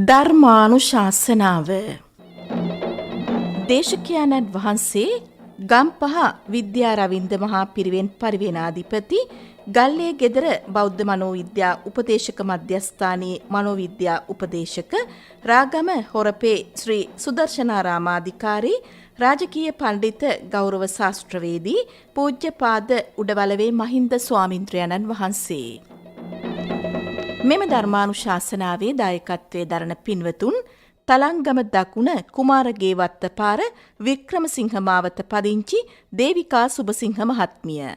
ධර්මානුශාසනාව දේශකයන්න් වහන්සේ ගම්පහ විද්‍යාරවින්ද මහා පිරිවෙන් පරිවේනාධිපති ගල්ලේ ගෙදර බෞද්ධ මනෝවිද්‍යා උපදේශක මධ්‍යස්ථානයේ මනෝවිද්‍යා උපදේශක රාගම හොරපේ ශ්‍රී සුදර්ශනාරාමාධිකාරී රාජකීය පණ්ඩිත ගෞරව ශාස්ත්‍රවේදී පූජ්‍යපාද උඩවලවේ මහින්ද ස්වාමින්ද්‍රයන්න් වහන්සේ මෙම ධර්මානුශාසනාවේ දායකත්වයේ දරන පින්වතුන් තලංගම දකුණ කුමාරගේවත්ත පාර වික්‍රමසිංහ මාවත පදිංචි දේවිකා සුබසිංහ මහත්මිය,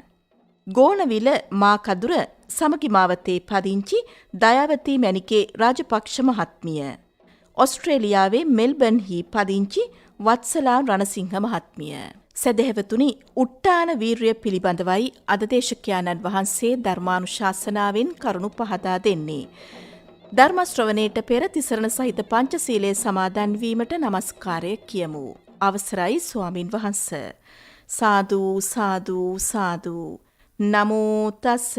ගෝණවිල මාකදුර සමගි මාවතේ පදිංචි දයාවතී මැණිකේ රාජපක්ෂ මහත්මිය, ඔස්ට්‍රේලියාවේ මෙල්බර්න්හි පදිංචි වත්සලා රණසිංහ මහත්මිය. සදහැවතුනි, උට්ටාන වීර්ය පිළිබඳවයි අද දේශකයන්න් වහන්සේ ධර්මානුශාසනාවෙන් කරුණු පහදා දෙන්නේ. ධර්ම ශ්‍රවණයට පෙර තිසරණ සහිත පංචශීලයේ සමාදන් වීමට නමස්කාරය කියමු. අවසරයි ස්වාමින් වහන්සේ. සාදු සාදු සාදු. නමෝ තස්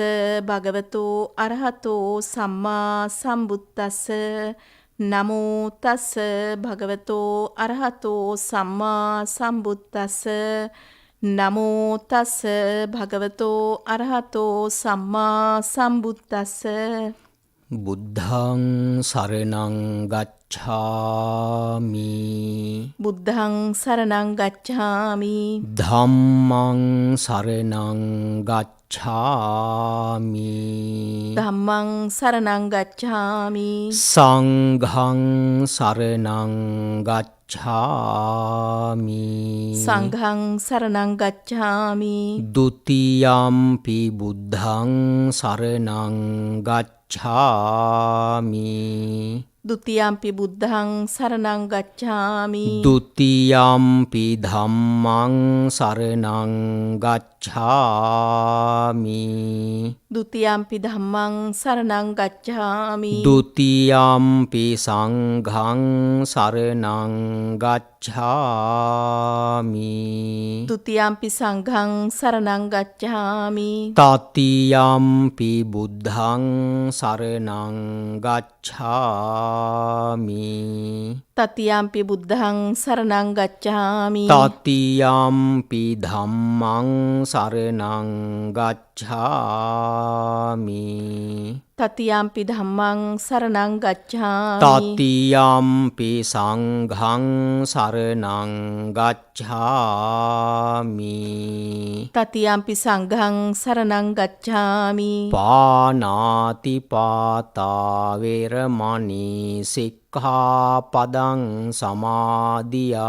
භගවතෝ අරහතෝ සම්මා සම්බුද්දස්ස. නමෝ තස් භගවතෝ අරහතෝ සම්මා සම්බුද්දස්ස. නමෝ තස් භගවතෝ අරහතෝ සම්මා සම්බුද්දස්ස. බුද්ධං සරණං ගච්ඡාමි. බුද්ධං සරණං ගච්ඡාමි. ධම්මං සරණං ගච්ඡාමි. ධම්මං සරණං ගච්ඡාමි. සංඝං සරණං ගච්ඡාමි. සංඝං සරණං ගච්ඡාමි. ဒ ුතියම්පි බුද්ධං සරණං ගච්ඡාමි. ဒုတိယံ පි බුද්ධං සරණං ගච්ඡාමි. ဒုတိယම්පි ධම්මං සරණං ගච්ඡාමි. ဒုတိယံ පි ධම්මං සරණං ගච්ඡාමි. ဒုတိယම්පි සංඝං සරණං ගච්ඡාමි. ဒုတိယံ පි සංඝං සරණං ගච්ඡාමි. තතියම්පි බුද්ධං සරණං ගච්ඡාමි. තතියම්පි බුද්ධං සරණං ගච්ඡාමි. තතියම්පි ධම්මං සරණං ගච්ඡාමි. තතියම්පි ධම්මං සරණං ගච්ඡාමි. තතියම්පි සංඝං සරණං ගච්ඡාමි. තතියම්පි සංඝං සරණං ගච්ඡාමි. පානාති පාතා වේරමණී සික්ඛාපදං සමාදියාමි.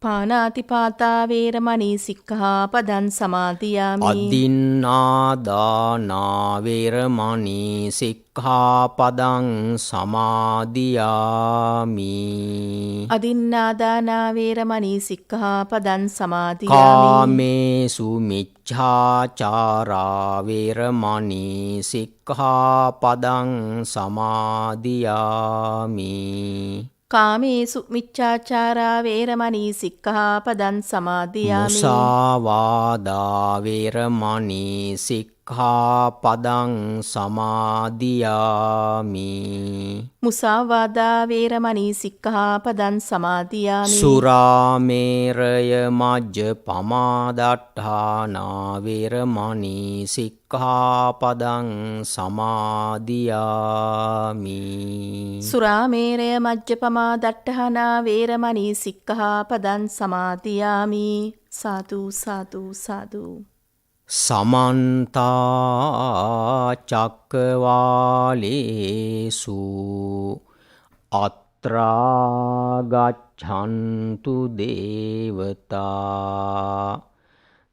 පානාතිපාතා වේරමණී සික්ඛාපදං සමාදියාමි. අදින්නාදානා වේරමණී සික්ඛාපදං සමාදියාමි. අදින්නාදානා වේරමණී සික්ඛාපදං සමාදියාමි. කාමේසු මිච්ඡාචාරා වේරමණී සික්ඛාපදං සමාදියාමි. කාමේසු මිච්ඡාචාරා වේරමණී සික්ඛාපදං සමාදියාමි. මුසාවාදා වේරමණී සික්ඛාපදං සමාදියාමි. මුසාවාදා වේරමණී සික්ඛාපදං සමාදියාමි. සුරාමේරය මජ්ජපමා දට්ඨානා වේරමණී සික්ඛාපදං සමාදියාමි. සුරාමේරය මජ්ජපමා දට්ඨානා වේරමණී සික්ඛාපදං සමාදියාමි. සාදු සාදු සාදු. සමන්තා චක්කවාලේසු අත්‍රා ගච්ඡන්තු දේවතා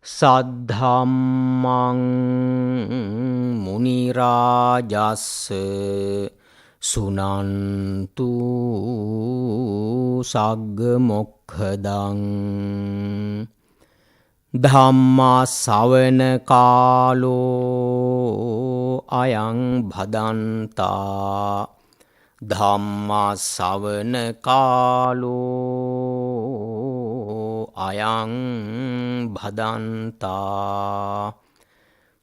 සද්ධම්මං මුනි රාජස්ස සුනන්තු සග්ග මොක්ඛදං ධම්මා ශ්‍රවණ කාලෝ අයං භදන්තා. ධම්මා ශ්‍රවණ කාලෝ අයං භදන්තා.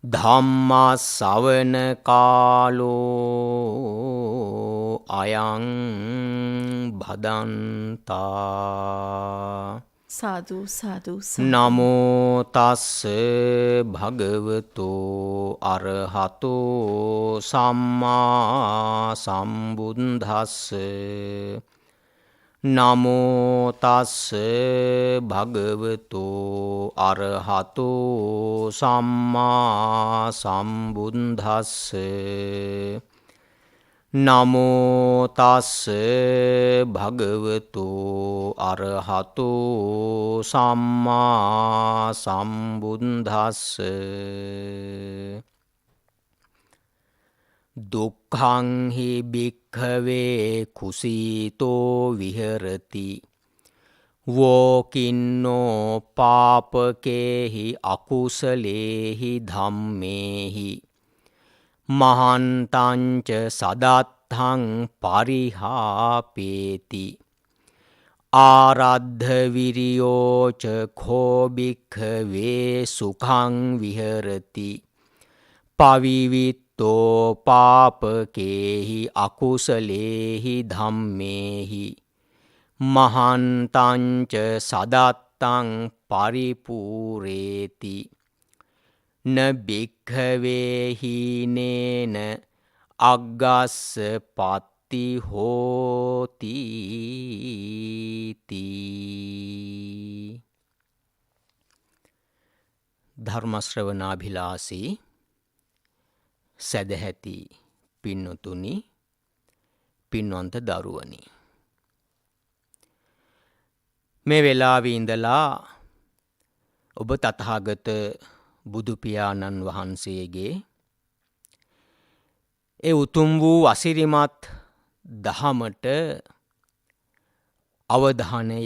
ධම්මා ශ්‍රවණ කාලෝ අයං භදන්තා. සාදු සාදු සාදු. නමෝ තස්ස භගවතෝ අරහතෝ සම්මා සම්බුද්දස්ස. නමෝ තස්ස භගවතෝ අරහතෝ සම්මා සම්බුද්දස්ස. නමෝ තස්ස භගවතෝ අරහතෝ සම්මා සම්බුද්දස්ස. දුක්ඛං හි භික්ඛවේ කුසීතෝ විහෙරති. වෝකින්නෝ පාපකේහි අකුසලේහි ධම්මේහි. මහන්තංච සදත්තං පරිහාපේති. ආරද්ධ විරියෝච khobikkhවේ සුඛං විහෙරති. පවිවිත්තෝ පාපකේහි අකුසලේහි ධම්මේහි. මහන්තංච සදත්තං පරිපූරේති. න භික්ඛවේ හීනේන අග්ගස්ස පත්ති හෝති තී. ධර්ම ශ්‍රවණාභිලාෂී සදැහැති පින්නතුනි, පින්වන්ත දරුවනි, මේ වෙලාවේ ඉඳලා ඔබ තථාගත බුදුපියාණන් වහන්සේගේ ඒ උතුම් වූ අසිරිමත් දහමට අවධානය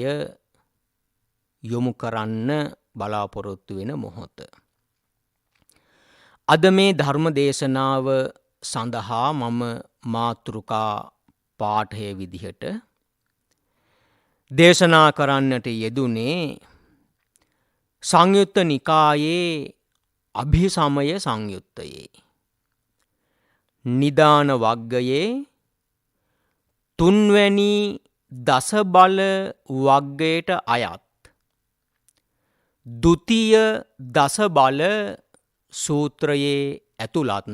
යොමු කරන්න බලාපොරොත්තු වෙන මොහොත. අද මේ ධර්ම දේශනාව සඳහා මම මාතෘකා පාඨය විදිහට දේශනා කරන්නට යෙදුනේ සංයුත්ත නිකායේ අභිසමය සංයුත්තයේ නිදාන වග්ගයේ තුන්වැනි දස බල වග්ගයට අයත් ද්විතීය දස බල සූත්‍රයේ ඇතුළත්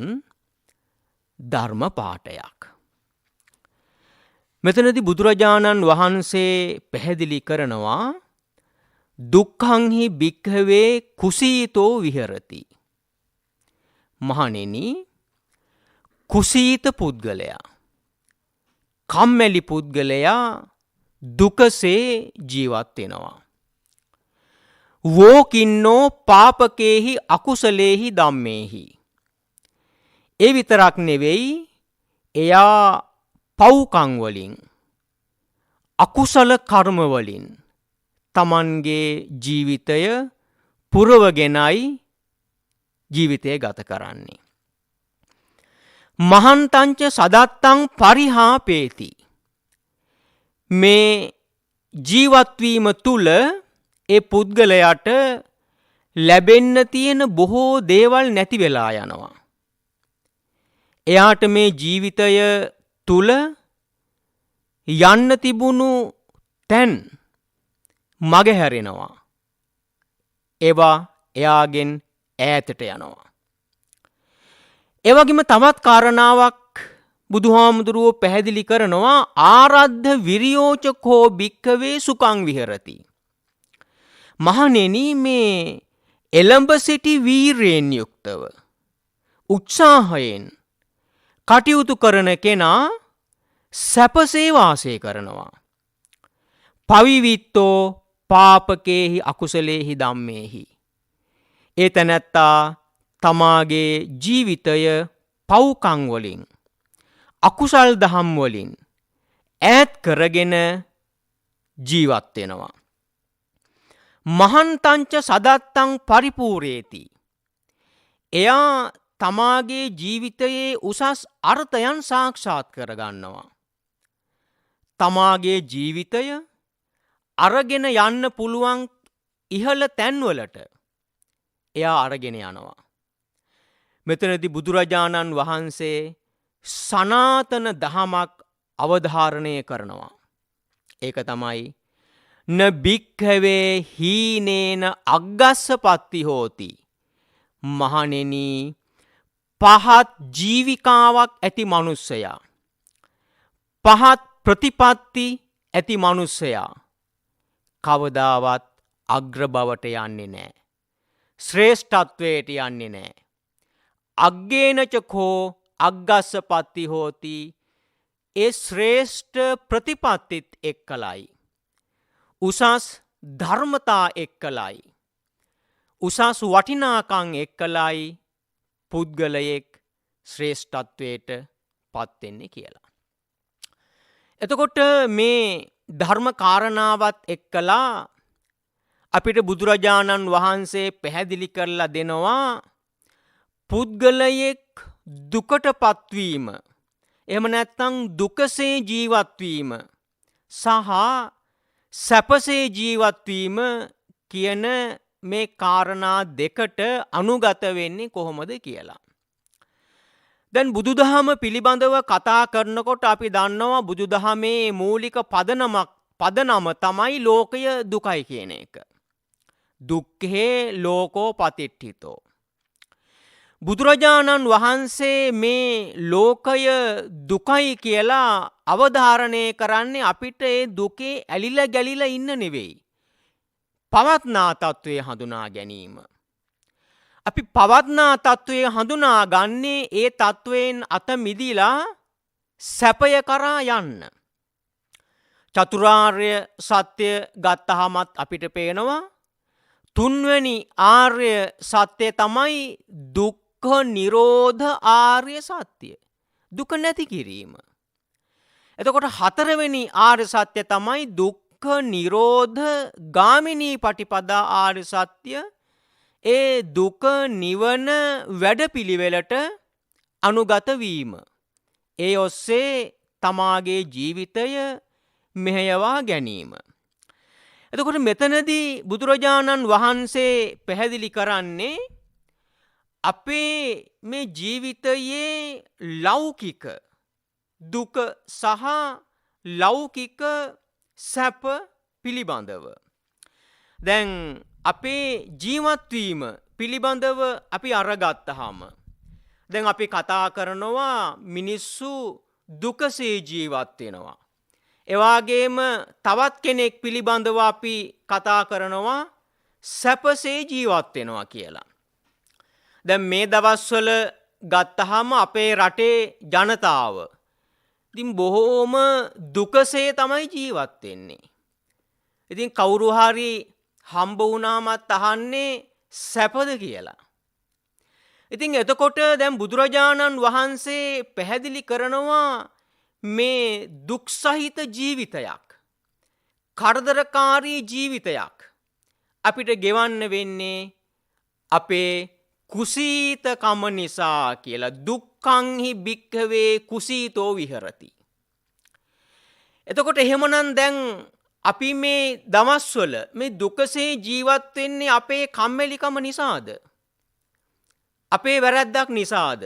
ධර්ම පාඨයක්. මෙතනදී බුදුරජාණන් වහන්සේ පැහැදිලි කරනවා දුක්ඛං හි භික්ඛවේ කුසීතෝ විහෙරති. මහණෙනි, කුසීත පුද්ගලයා, කම්මැලි පුද්ගලයා දුකසේ ජීවත් වෙනවා. වෝකින්නෝ පාපකේහි අකුසලේහි ධම්මේහි. ඒ විතරක් නෙවෙයි, එයා පව්කම් වලින්, අකුසල කර්ම වලින් තමන්ගේ ජීවිතය පුරවගෙනයි ජීවිතය ගත කරන්නේ. මහන්තංච සදත්තං පරිහාපේති. මේ ජීවත්වීම තුළ ඒ පුද්ගලයාට ලැබෙන්න තියෙන බොහෝ දේවල් නැති වෙලා යනවා. එයාට මේ ජීවිතය තුළ යන්න තිබුණු තැන් මගහැරෙනවා. ඒවා එයාගෙන් ඈතට යනවා. එවැගේම තවත් කාරණාවක් බුදුහාමුදුරුවෝ පැහැදිලි කරනවා. ආරද්ධ විරියෝච කෝ භික්ඛවේ සුඛං විහෙරති. මහණෙනි, මේ එළඹ සිටි වීරයෙන් යුක්තව උත්සාහයෙන් කටයුතු කරන කෙනා සැපසේ වාසය කරනවා. පවිවිත්තෝ පාපකේහි අකුසලේහි ධම්මේහි. ඒ තැනැත්තා තමාගේ ජීවිතය පව්කම් වලින්, අකුසල් දහම් වලින් ඈත් කරගෙන ජීවත් වෙනවා. මහන්තංච සදත්තං පරිපූරේති. එයා තමාගේ ජීවිතයේ උසස් අර්ථයන් සාක්ෂාත් කරගන්නවා. තමාගේ ජීවිතය අරගෙන යන්න පුළුවන් ඉහළ තැන්වලට එයා අරගෙන යනවා. මෙතනදී බුදුරජාණන් වහන්සේ සනාතන දහමක් අවධාරණය කරනවා. ඒක තමයි න භික්ඛවේ හීනේන අග්ගස්සපත්ති හෝති. මහණෙනි, පහත් ජීවිකාවක් ඇති මනුස්සයා, පහත් ප්‍රතිපත්ති ඇති මනුස්සයා කවදාවත් අග්‍රබවට යන්නේ නැහැ. ශ්‍රේෂ්ඨත්වයට යන්නේ නැහැ. අග්ගේනචකෝ අග්ගස්සපත්ති හෝති. ඒ ශ්‍රේෂ්ඨ ප්‍රතිපත්තිත් එක්කලයි, උසස් ධර්මතා එක්කලයි, උසස් වටිනාකම් එක්කලයි පුද්ගලයෙක් ශ්‍රේෂ්ඨත්වයට පත් වෙන්නේ කියලා. එතකොට මේ ධර්ම කාරණාවත් එක්කලා අපිට බුදුරජාණන් වහන්සේ පැහැදිලි කරලා දෙනවා පුද්ගලයෙක් දුකට පත්වීම, එහෙම නැත්නම් දුකසේ ජීවත්වීම සහ සැපසේ ජීවත්වීම කියන මේ කාරණා දෙකට අනුගත වෙන්නේ කොහොමද කියලා. දැන් බුදුදහම පිළිබඳව කතා කරනකොට අපි දන්නවා බුදුදහමේ මූලික පදනම තමයි ලෝකය දුකයි කියන එක. දුක්ඛේ ලෝකෝ පතිට්ඨිතෝ. බුදුරජාණන් වහන්සේ මේ ලෝකය දුකයි කියලා අවධාරණය කරන්නේ අපිට ඒ දුකේ ඇලිලා ගැලිලා ඉන්න නෙවෙයි, පවත්නා තත්ත්වය හඳුනා ගැනීම. අපි පවත්නා තත්ත්වය හඳුනා ගන්නේ ඒ තත්ත්වයෙන් අත මිදිලා සැපය කරා යන්න. චතුරාර්ය සත්‍ය ගත්තහමත් අපිට පේනවා තුන්වැනි ආර්ය සත්‍ය තමයි දුක්ඛ නිරෝධ ආර්ය සත්‍ය, දුක නැති කිරීම. එතකොට හතරවෙනි ආර්ය සත්‍ය තමයි දුක්ඛ නිරෝධ ගාමිනී පටිපදා ආර්ය සත්‍ය. ඒ දුක නිවන වැඩපිළිවෙලට අනුගත වීම, ඒ ඔස්සේ තමාගේ ජීවිතය මෙහෙයවා ගැනීම. එතකොට මෙතනදී බුදුරජාණන් වහන්සේ පැහැදිලි කරන්නේ අපේ මේ ජීවිතයේ ලෞකික දුක සහ ලෞකික සැප පිළිබඳව. දැන් අපේ ජීවත්වීම පිළිබඳව අපි අරගත්තහම දැන් අපි කතා කරනවා මිනිස්සු දුකසේ ජීවත් වෙනවා. එවාගේම තවත් කෙනෙක් පිළිබඳව අපි කතා කරනවා සැපසේ ජීවත් වෙනවා කියලා. දැන් මේ දවස්වල ගත්තහම අපේ රටේ ජනතාව ඉතින් බොහෝම දුකසේ තමයි ජීවත් වෙන්නේ. ඉතින් කවුරු හරි හම්බ වුණාමත් අහන්නේ සැපද කියලා. ඉතින් එතකොට දැන් බුදුරජාණන් වහන්සේ පැහැදිලි කරනවා මේ දුක් සහිත ජීවිතයක්, කරදරකාරී ජීවිතයක් අපිට ගෙවන්න වෙන්නේ අපේ කුසීතකම නිසා කියලා. දුක්ඛංහි භික්ඛවේ කුසීතෝ විහෙරති. එතකොට එහෙමනම් දැන් අපි මේ දවස්වල මේ දුකසේ ජීවත් වෙන්නේ අපේ කම්මැලිකම නිසාද? අපේ වැරැද්දක් නිසාද?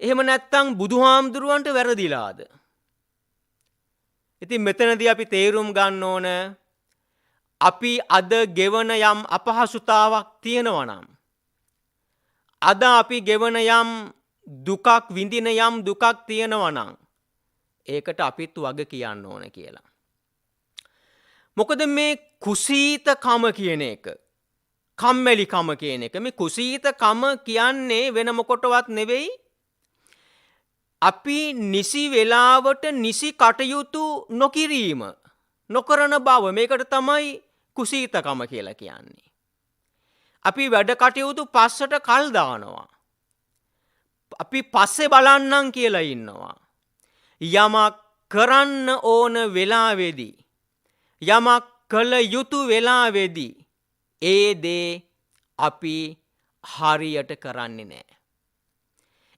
එහෙම නැත්නම් බුදුහාමුදුරුවන්ට වැරදිලාද? ඉතින් මෙතනදී අපි තේරුම් ගන්න ඕන අපි අද ගෙවන යම් අපහසුතාවක් තියෙනවා නම්, අද අපි ගෙවන යම් දුකක් විඳින යම් දුකක් තියෙනවා නම් ඒකට අපිත් වග කියන්න ඕන කියලා. මොකද මේ කුසීතකම කියන එක, කම්මැලිකම කියන එක, මේ කුසීතකම කියන්නේ වෙන මොකටවත් නෙවෙයි, අපි නිසි වෙලාවට නිසි කටයුතු නොකිරීම, නොකරන බව. මේකට තමයි කුසීතකම කියලා කියන්නේ. අපි වැඩ කටයුතු පස්සට කල් දානවා. අපි පස්සේ බලන්නම් කියලා ඉන්නවා. යමක් කරන්න ඕන වෙලාවේදී, යමක් කළ යුතු වෙලාවේදී ඒ දේ අපි හරියට කරන්නේ නැහැ.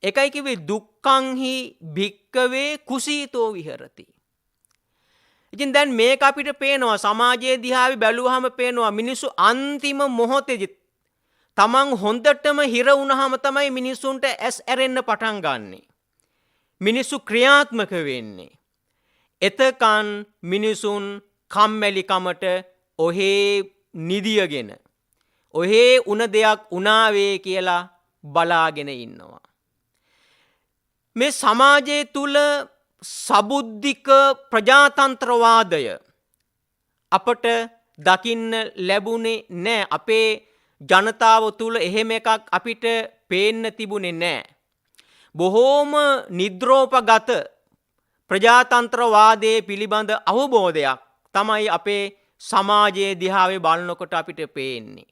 එකයි කිව්වේ දුක්ඛංහි භික්ඛවේ කුසීතෝ විහෙරති. ඉතින් දැන් මේක අපිට පේනවා සමාජයේ දිහා බැලුවාම පේනවා මිනිස්සු අන්තිම මොහොතේදී තමන් හොඳටම හිර වුණාම තමයි මිනිස්සුන්ට ඇස් ඇරෙන්න පටන් ගන්නෙ. මිනිස්සු ක්‍රියාත්මක වෙන්නේ. එතකන් මිනිසුන් කම්මැලිකමට ඔහේ නිදියගෙන ඔහේ උන දෙයක් උනාවේ කියලා බලාගෙන ඉන්නවා. මේ සමාජය තුල සබුද්ධික ප්‍රජාතන්ත්‍රවාදය අපට දකින්න ලැබුණේ නැහැ. අපේ ජනතාව තුල එහෙම එකක් අපිට පේන්න තිබුණේ නැහැ. බොහෝම නිද්‍රෝපගත ප්‍රජාතන්ත්‍රවාදයේ පිළිබඳ අවබෝධයක් තමයි අපේ සමාජයේ දිහාවේ බලනකොට අපිට පේන්නේ.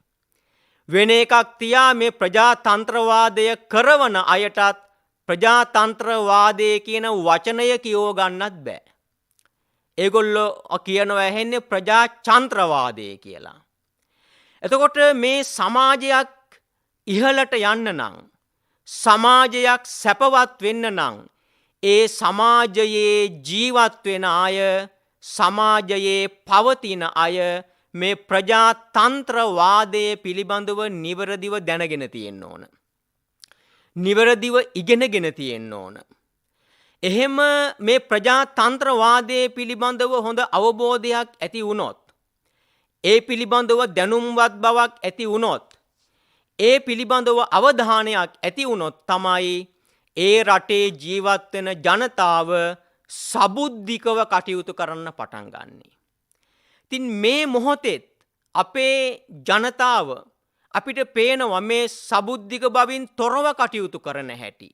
වෙන එකක් තියා මේ ප්‍රජාතන්ත්‍රවාදය කරවන අයටත් ප්‍රජාතන්ත්‍රවාදය කියන වචනය කියව ගන්නත් බෑ. ඒගොල්ලෝ කියනවා ඇහෙන්නේ ප්‍රජාතන්ත්‍රවාදය කියලා. එතකොට මේ සමාජයක් ඉහළට යන්න නම් සමාජයක් සැපවත් වෙන්න නම් ඒ සමාජයේ ජීවත් වෙන අය සමාජයේ පවතින අය මේ ප්‍රජාතන්ත්‍රවාදයේ පිළිබඳව නිවැරදිව දැනගෙන තියෙන්න ඕන. නිවැරදිව ඉගෙනගෙන තියෙන්න ඕන. එහෙම මේ ප්‍රජාතන්ත්‍රවාදයේ පිළිබඳව හොඳ අවබෝධයක් ඇති වුණොත්, ඒ පිළිබඳව දැනුම්වත් බවක් ඇති වුණොත්, ඒ පිළිබඳව අවධානයක් ඇති වුණොත් තමයි ඒ රටේ ජීවත් වෙන ජනතාව සබුද්ධිකව කටයුතු කරන්න පටන් ගන්නේ. ඉතින් මේ මොහොතේ අපේ ජනතාව අපිට පේනවා මේ සබුද්ධික බවින් තොරව කටයුතු කරන හැටි.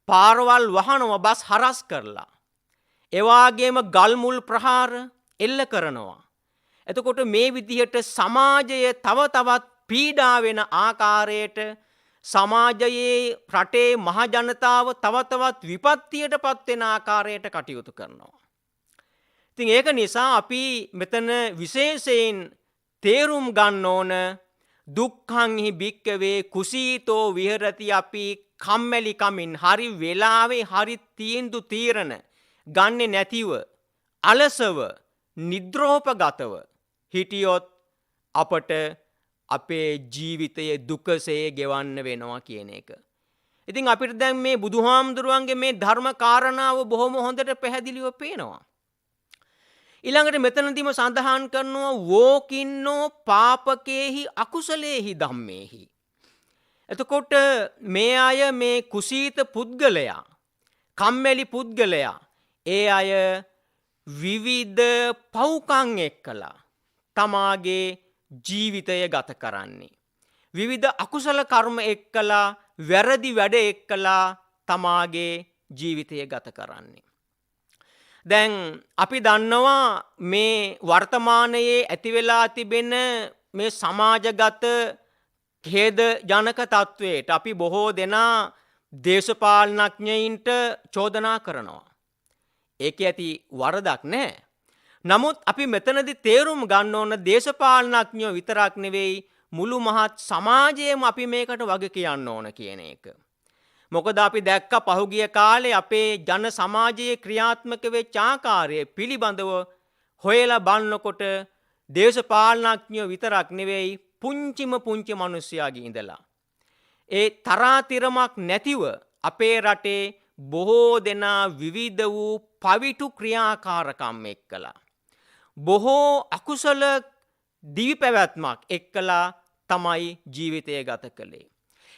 පාරවල් වහනවා බස් හරස් කරලා. ඒ වගේම ගල් මුල් ප්‍රහාර එල්ල කරනවා. එතකොට මේ විදිහට සමාජය තව තවත් පීඩා වෙන ආකාරයට සමාජයේ රටේ මහ ජනතාව තව තවත් විපත්තියට පත් වෙන ආකාරයට කටයුතු කරනවා. ඉතින් ඒක නිසා අපි මෙතන විශේෂයෙන් තේරුම් ගන්න ඕන දුක්ඛංහි භික්කවේ කුසීතෝ විහෙරති. අපි කම්මැලි කමින් හරි වෙලාවේ හරි තීන්දුව තීරණ ගන්නෙ නැතිව අලසව නිද්‍රෝපගතව හිටියොත් අපට අපේ ජීවිතයේ දුකසේ ගෙවන්න වෙනවා කියන එක. ඉතින් අපිට දැන් මේ බුදුහාමුදුරුවන්ගේ මේ ධර්ම කාරණාව බොහොම හොඳට පැහැදිලිව පේනවා. ඊළඟට මෙතනදීම සඳහන් කරනවා වෝකින්නෝ පාපකේහි අකුසලේහි ධම්මේහි. එතකොට මේ අය මේ කුසීත පුද්ගලයා, කම්මැලි පුද්ගලයා, ඒ අය විවිධ පව්කම් එක්කලා තමාගේ ජීවිතය ගත කරන්නේ. විවිධ අකුසල කර්ම එක්කලා වැරදි වැඩ එක්කලා තමාගේ ජීවිතය ගත කරන්නේ. දැන් අපි දන්නවා මේ වර්තමානයේ ඇති වෙලා තිබෙන මේ සමාජගත ඛේද ජනක තත්වයට අපි බොහෝ දෙනා දේශපාලනඥයින්ට චෝදනා කරනවා. ඒක ඇති වරදක් නැහැ. නමුත් අපි මෙතනදී තේරුම් ගන්න ඕන දේශපාලනඥයෝ විතරක් නෙවෙයි මුළු මහත් සමාජයේම අපි මේකට වග කියන්න ඕන කියන එක. මොකද අපි දැක්ක පහුගිය කාලේ අපේ ජන සමාජයේ ක්‍රියාත්මක වෙච්ච ආකාරය පිළිබඳව හොයලා බලනකොට දේශපාලනඥයෝ විතරක් නෙවෙයි පුංචි මිනිස්සයාගේ ඉඳලා ඒ තරාතිරමක් නැතිව අපේ රටේ බොහෝ දෙනා විවිධ වූ පවිටු ක්‍රියාකාරකම් එක්කලා බොහෝ අකුසල දිවි පැවැත්මක් එක්කලා තමයි ජීවිතය ගත කළේ.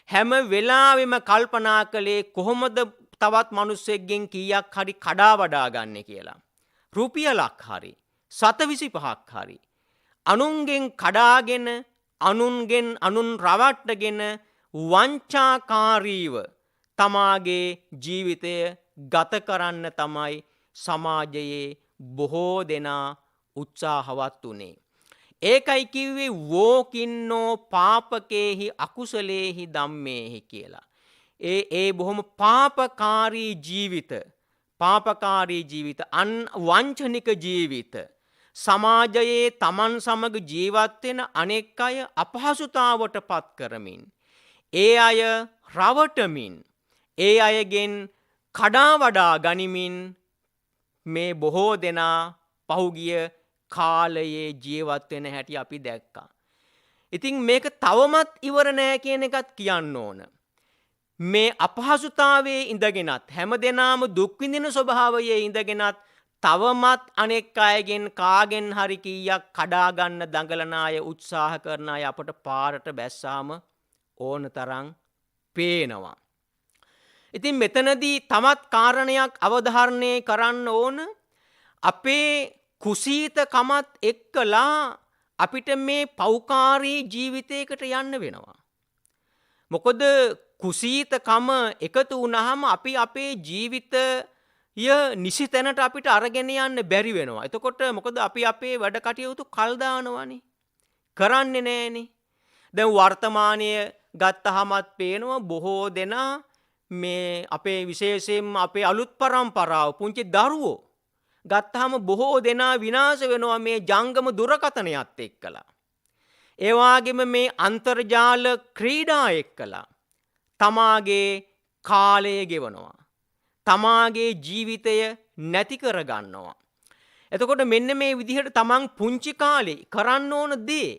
හැම වෙලාවෙම කල්පනා කළේ කොහොමද තවත් මිනිස්සෙක්ගෙන් කීයක් හරි කඩා වඩා ගන්න කියලා. රුපියලක් හරි 725ක් හරි අනුන්ගෙන් කඩාගෙන අනුන් රවට්ටගෙන වංචාකාරීව තමාගේ ජීවිතය ගත කරන්න තමයි සමාජයේ බොහෝ දෙනා උත්සාහවත් වුණේ. ඒකයි කිව්වේ වෝකින්නෝ පාපකේහි අකුසලේහි ධම්මේහි කියලා. ඒ බොහොම පාපකාරී ජීවිත වංචනික ජීවිත සමාජයේ තමන් සමග ජීවත් වෙන අනෙක් අය අපහසුතාවට පත් කරමින් ඒ අය රවටමින් ඒ අයගෙන් කඩා වඩා ගනිමින් මේ බොහෝ දෙනා පහුගිය කාලයේ ජීවත් වෙන හැටි අපි දැක්කා. ඉතින් මේක තවමත් ඉවර නෑ කියන එකත් කියන්න ඕන. මේ අපහසුතාවයේ ඉඳගෙනත් හැමදෙනාම දුක් විඳින ස්වභාවයේ ඉඳගෙනත් තවමත් අනෙක් අයගෙන් කාගෙන් හරි කීයක් කඩා ගන්න දඟලන අය උත්සාහ කරන අය අපට පාරට බැස්සාම ඕන තරම් පේනවා. ඉතින් මෙතනදී තවත් කාරණයක් අවධාරණය කරන්න ඕන. අපේ කුසීතකමත් එක්කලා අපිට මේ පෞකාරී ජීවිතයකට යන්න වෙනවා. මොකද කුසීතකම එකතු වුණාම අපි අපේ ජීවිතය නිසි තැනට අපිට අරගෙන යන්න බැරි වෙනවා. එතකොට මොකද අපි අපේ වැඩ කටයුතු කල් දානවනේ. කරන්නේ නැහනේ. දැන් වර්තමානයේ ගත්තහමත් පේනවා බොහෝ දෙනා මේ අපේ විශේෂයෙන්ම අපේ අලුත් පරම්පරාව පුංචි දරුවෝ ගත්තහම බොහෝ දෙනා විනාශ වෙනවා මේ ජංගම දුරකථනයත් එක්කලා. ඒ වගේම මේ අන්තර්ජාල ක්‍රීඩා එක්කලා තමාගේ කාලය ගෙවනවා. තමාගේ ජීවිතය නැති කර ගන්නවා. එතකොට මෙන්න මේ විදිහට තමන් පුංචි කාලේ කරන්න ඕන දේ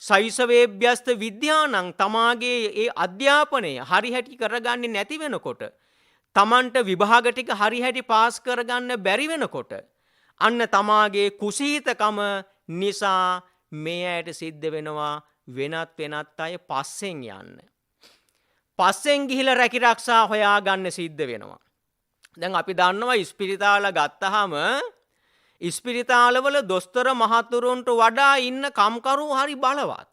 සෛසවේභ්‍යස්ත විද්‍යානං තමාගේ ඒ අධ්‍යාපනය හරිහැටි කරගන්නේ නැති වෙනකොට තමන්ට විභාග ටික හරිහැටි පාස් කරගන්න බැරි වෙනකොට අන්න තමාගේ කුසීතකම නිසා මේ අයට සිද්ධ වෙනවා වෙනත් අය පස්සෙන් යන්න. පස්සෙන් ගිහිලා රැකිරක්ෂා හොයාගන්න සිද්ධ වෙනවා. දැන් අපි දන්නවා ඉස්පිරිතාල ගත්තහම ඉස්පිරිතාලවල දොස්තර මහතුරුන්ට වඩා ඉන්න කම්කරු හරි බලවත්.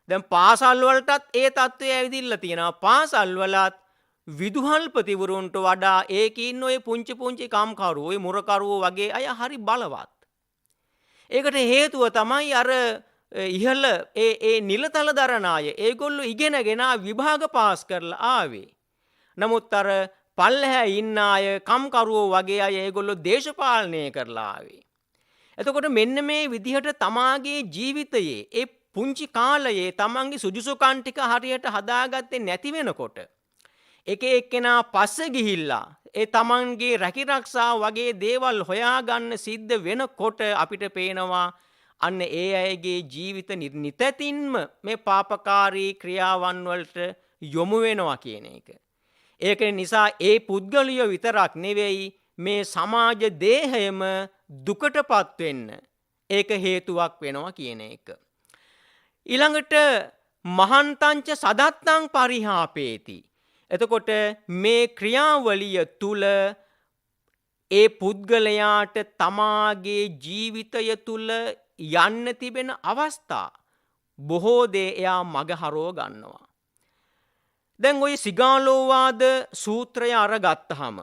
දැන් පාසල් වලටත් ඒ තත්ත්වය ඇවිදින්න තියෙනවා. පාසල් වලත් විදුහල්පතිවරුන්ට වඩා ඒකේ ඉන්න ඔය පුංචි පුංචි කම්කරු ඔය මුරකරුවෝ වගේ අය හරි බලවත්. ඒකට හේතුව තමයි අර ඉහළ ඒ නිලතල දරන අය ඒගොල්ලෝ ඉගෙනගෙන විභාග පාස් කරලා ආවේ. නමුත් අර පල්ලෙහා ඉන්න අය කම්කරුවෝ වගේ අය ඒගොල්ලෝ දේශපාලනය කරලා ආවේ. එතකොට මෙන්න මේ විදිහට තමාගේ ජීවිතයේ ඒ පුංචි කාලයේ තමන්ගේ සුදුසුකම් ටික හරියට හදාගත්තේ නැති වෙනකොට එක එක්කෙනා පස්සේ ගිහිල්ලා ඒ තමන්ගේ රැකිරක්ෂා වගේ දේවල් හොයාගන්න සිද්ධ වෙනකොට අපිට පේනවා අන්න ඒ අයගේ ජීවිත නිතැතින්ම මේ පාපකාරී ක්‍රියාවන් වලට යොමු වෙනවා කියන එක. ඒක නිසා ඒ පුද්ගලයෝ විතරක් නෙවෙයි මේ සමාජ දේහයම දුකටපත් වෙන්න ඒක හේතුවක් වෙනවා කියන එක. ඊළඟට මහන්තංච සදත්තං පරිහාපේති. එතකොට මේ ක්‍රියාවලිය තුල ඒ පුද්ගලයාට තමාගේ ජීවිතය තුල යන්න තිබෙන අවස්ථා බොහෝ දේ එයා මගහරව ගන්නවා. දැන් ওই සිගාලෝවාද සූත්‍රය අරගත්තහම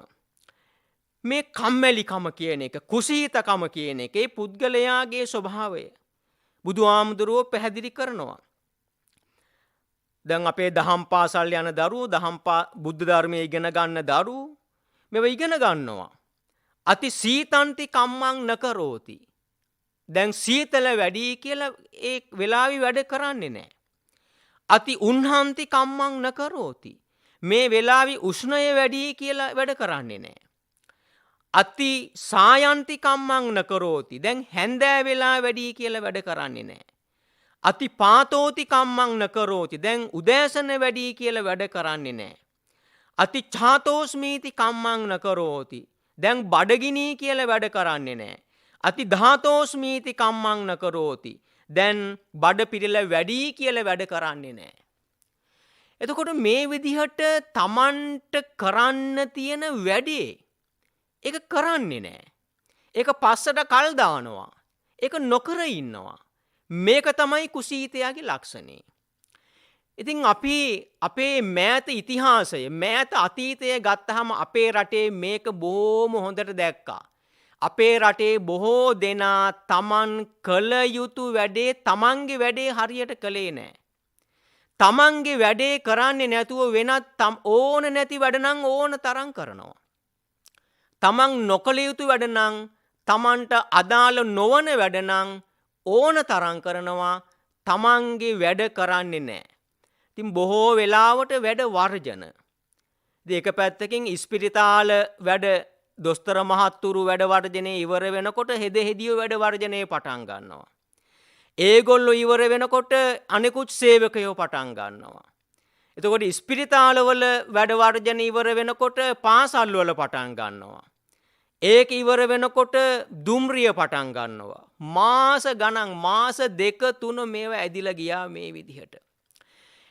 මේ කම්මැලිකම කියන එක කුසීතකම කියන එක ඒ පුද්ගලයාගේ ස්වභාවය බුදුහාමුදුරුවෝ පැහැදිලි කරනවා. දැන් අපේ දහම් පාසල් යන දරුවෝ බුද්ධ ධර්මයේ ඉගෙන ගන්න දරුවෝ මේව ඉගෙන ගන්නවා. අති සීතන්ති කම්මං නකරෝති. දැන් සීතල වැඩි කියලා ඒ වෙලාවි වැඩ කරන්නේ නැහැ. අති උන්හන්ති කම්මං නකරෝති. මේ වෙලාවි උෂ්ණය වැඩි කියලා වැඩ කරන්නේ නැහැ. අති සායන්ති කම්මං නකරෝති. දැන් හැන්දෑ වෙලා වැඩි කියලා වැඩ කරන්නේ නැහැ. අති පාතෝති කම්මං නකරෝති. දැන් උදෑසන වැඩි කියලා වැඩ කරන්නේ නැහැ. අති ඡාතෝස්මීති කම්මං නකරෝති. දැන් බඩගිනි කියලා වැඩ කරන්නේ නැහැ. අති ධාතෝස්මීති කම්මං නකරෝති. දැන් බඩ පිරෙලා වැඩි කියලා වැඩ කරන්නේ නැහැ. එතකොට මේ විදිහට Tamanට කරන්න තියෙන වැඩේ ඒක කරන්නේ නැහැ. ඒක පස්සට කල් දානවා. ඒක නොකර ඉන්නවා. මේක තමයි කුසීතයාගේ ලක්ෂණය. ඉතින් අපි අපේ මෑත ඉතිහාසය මෑත අතීතය ගත්තහම අපේ රටේ මේක බොහොම හොඳට දැක්කා. අපේ රටේ බොහෝ දෙනා තමන් කළ යුතු වැඩේ තමන්ගේ වැඩේ හරියට කළේ නැහැ. තමන්ගේ වැඩේ කරන්නේ නැතුව වෙනත් ඕන නැති වැඩ නම් ඕන තරම් කරනවා. තමන් නොකළ යුතු වැඩ නම් තමන්ට අදාළ නොවන වැඩ නම් ඕන තරම් කරනවා. තමන්ගේ වැඩ කරන්නේ නැහැ. ඉතින් බොහෝ වෙලාවට වැඩ වර්ජන. ඒක පැත්තකින් ඉස්පිරිතාල වැඩ දොස්තර මහත්තුරු වැඩ වර්ජනේ ඉවර වෙනකොට හෙදෙහිදියෝ වැඩ වර්ජනේ පටන් ගන්නවා. ඒගොල්ලෝ ඉවර වෙනකොට අනෙකුත් සේවකයෝ පටන් ගන්නවා. එතකොට ස්පිරිතාලවල වැඩ වර්ජන ඉවර වෙනකොට පාසල් වල පටන් ගන්නවා. ඒක ඉවර වෙනකොට දුම්රිය පටන් ගන්නවා. මාස ගණන් මාස 2 3 මේවා ඇදිලා ගියා මේ විදිහට.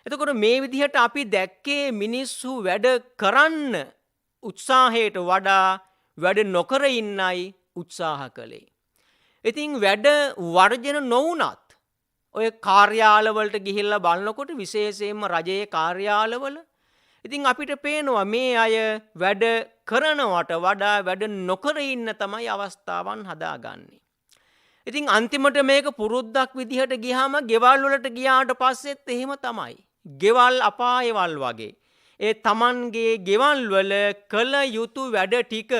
එතකොට මේ විදිහට අපි දැක්කේ මිනිස්සු වැඩ කරන්න උත්සාහයට වඩා වැඩ නොකර ඉන්නයි උත්සාහ කළේ. ඉතින් වැඩ වර්ජන නොවුනත් ඔය කාර්යාලවලට ගිහිල්ලා බලනකොට විශේෂයෙන්ම රජයේ කාර්යාලවල ඉතින් අපිට පේනවා මේ අය වැඩ කරනවට වඩා වැඩ නොකර ඉන්න තමයි අවස්ථාවන් හදාගන්නේ. ඉතින් අන්තිමට මේක පුරුද්දක් විදිහට ගියාම ගෙවල් වලට ගියාට පස්සෙත් එහෙම තමයි. ගෙවල් අපායවල් වගේ. ඒ Tamanගේ ගෙවල් වල කළ යුතු වැඩ ටික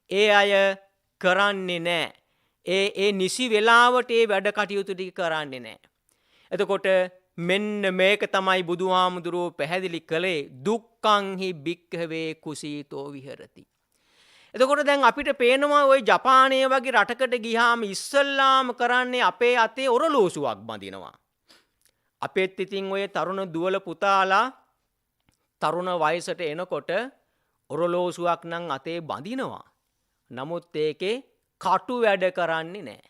ඒ අය කරන්නේ නැහැ. ඒ නිසි වෙලාවට ඒ වැඩ කටයුතු ටික කරන්නේ නැහැ. එතකොට මෙන්න මේක තමයි බුදුහාමුදුරුවෝ පැහැදිලි කළේ දුක්ඛං භික්ඛවේ කුසීතෝ විහෙරති. එතකොට දැන් අපිට පේනවා ওই ජපානයේ වගේ රටකට ගියාම ඉස්සල්ලාම කරන්නේ අපේ අතේ ඔරලෝසුවක් බඳිනවා. අපේත් ඉතින් ඔය තරුණ දුවල පුතාලා තරුණ වයසට එනකොට ඔරලෝසුවක් නම් අතේ බඳිනවා. නමුත් ඒකේ කටු වැඩ කරන්නේ නැහැ.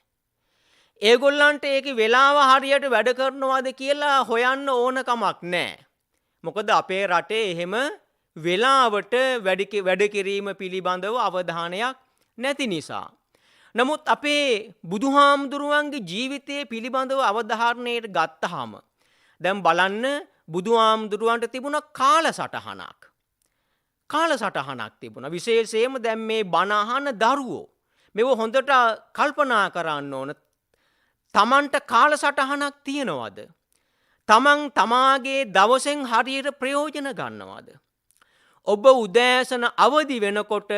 ඒගොල්ලන්ට ඒකේ වෙලාව හරියට වැඩ කරනවාද කියලා හොයන්න ඕන කමක් නැහැ. මොකද අපේ රටේ එහෙම වෙලාවට වැඩ කිරීම පිළිබඳව අවධානයක් නැති නිසා. නමුත් අපේ බුදුහාමුදුරුවන්ගේ ජීවිතයේ පිළිබඳව අවධාරණයට ගත්තාම දැන් බලන්න බුදුහාමුදුරුවන්ට තිබුණ කාලසටහනක්. කාලසටහනක් තිබුණා. විශේෂයෙන්ම දැන් මේ බණ අහන දරුවෝ මේව හොඳට කල්පනා කරන්න ඕන. තමන්ට කාලසටහනක් තියනවද? තමන් තමාගේ දවසෙන් හරියට ප්‍රයෝජන ගන්නවද? ඔබ උදෑසන අවදි වෙනකොට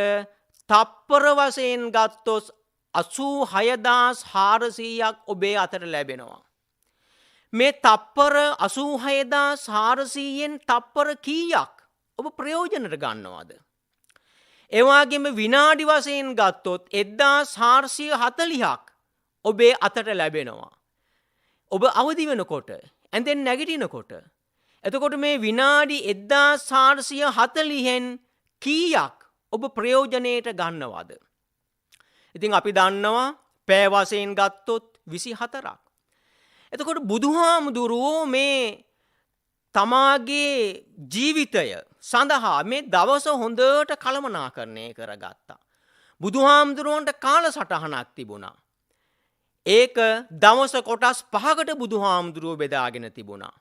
තප්පර වශයෙන් ගත්තොත් 86400ක් ඔබේ අතට ලැබෙනවා. මේ තප්පර 86400න් තප්පර කීයක් ඔබ ප්‍රයෝජනට ගන්නවද? ඒ වගේම විනාඩි වශයෙන් ගත්තොත් 1440ක් ඔබේ අතට ලැබෙනවා. ඔබ අවදි වෙනකොට ඇඳෙන් නැගිටිනකොට. එතකොට මේ විනාඩි 1440න් කීයක් ඔබ ප්‍රයෝජනයට ගන්නවද? ඉතින් අපි දන්නවා පැය වශයෙන් ගත්තොත් 24ක්. එතකොට බුදුහාමුදුරුවෝ මේ තමාගේ ජීවිතය සඳහා මේ දවස හොඳට කළමනාකරණය කරගත්තා. බුදුහාමුදුරුවන්ට කාලසටහනක් තිබුණා. ඒක දවස කොටස් 5කට බුදුහාමුදුරුවෝ බෙදාගෙන තිබුණා.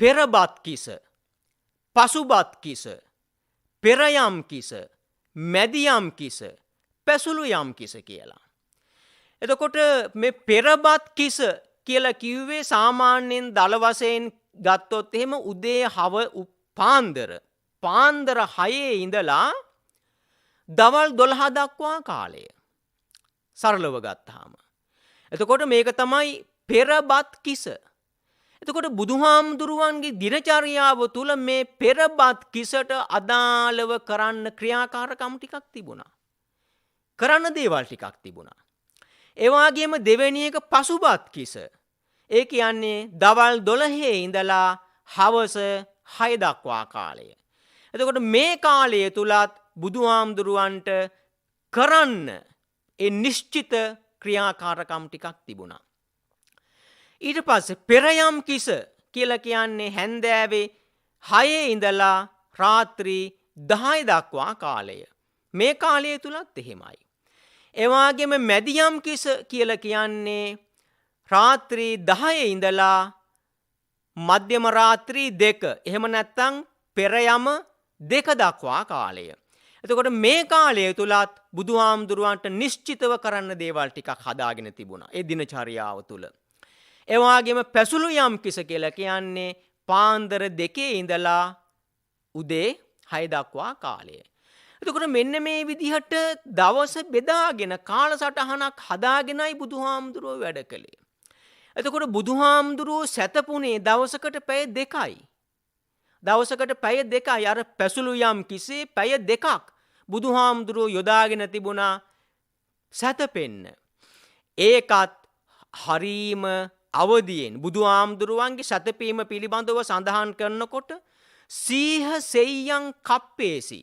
පෙරබත් කිස, පසුබත් කිස, පෙරයම් කිස, මැදියම් කිස, පැසුළු යම් කිස කියලා. එතකොට මේ පෙරබත් කිස කියලා කිව්වේ සාමාන්‍යයෙන් දල වශයෙන් ගත්තොත් එහෙම උදේ හව පාන්දර 6 ඉඳලා දවල් 12 දක්වා කාලය. සරලව ගත්තාම. එතකොට මේක තමයි පෙරබත් කිස. එතකොට බුදුහාමුදුරුවන්ගේ දිනචර්යාව තුළ මේ පෙරබත් කිසට අදාළව කරන්න ක්‍රියාකාරකම් ටිකක් තිබුණා. කරන්න දේවල් ටිකක් තිබුණා. ඒ වගේම දෙවෙනි එක පසුබත් කිස. ඒ කියන්නේ දවල් 12 ඉඳලා හවස 6 දක්වා කාලය. එතකොට මේ කාලය තුලත් බුදුහාමුදුරුවන්ට කරන්න ඒ නිශ්චිත ක්‍රියාකාරකම් ටිකක් තිබුණා. ඊට පස්සේ පෙරයම් කිස කියලා කියන්නේ හැන්දෑවේ 6 ඉඳලා රාත්‍රී 10 දක්වා කාලය. මේ කාලය තුලත් එහෙමයි. ඒ වගේම මැදියම් කිස කියලා කියන්නේ රාත්‍රී 10 ඉඳලා මධ්‍යම රාත්‍රී 2. එහෙම නැත්නම් පෙරයම 2 දක්වා කාලය. එතකොට මේ කාලය තුලත් බුදුහාමුදුරුවන්ට නිශ්චිතව කරන්න දේවල් ටිකක් හදාගෙන තිබුණා. ඒ දිනචර්යාව තුල. ඒ වගේම පැසුළු යම් කිස කියලා කියන්නේ පාන්දර 2 ඉඳලා උදේ 6 දක්වා කාලය. එතකොට මෙන්න මේ විදිහට දවස බෙදාගෙන කාලසටහනක් හදාගෙනයි බුදුහාමුදුරුවෝ වැඩ කළේ. එතකොට බුදුහාමුදුරුවෝ සැතපුනේ දවසකට පැය 2යි. දවසකට පැය 2යි. අර පැසුළු යම් කිසේ පැය 2ක් බුදුහාමුදුරුවෝ යොදාගෙන තිබුණා සැතපෙන්න. ඒකත් හරීම අවදියෙන් බුදුහාමුදුරුවන්ගේ සතපීම පිළිබඳව සඳහන් කරනකොට සීහ සෙය්‍යං කප්පේසි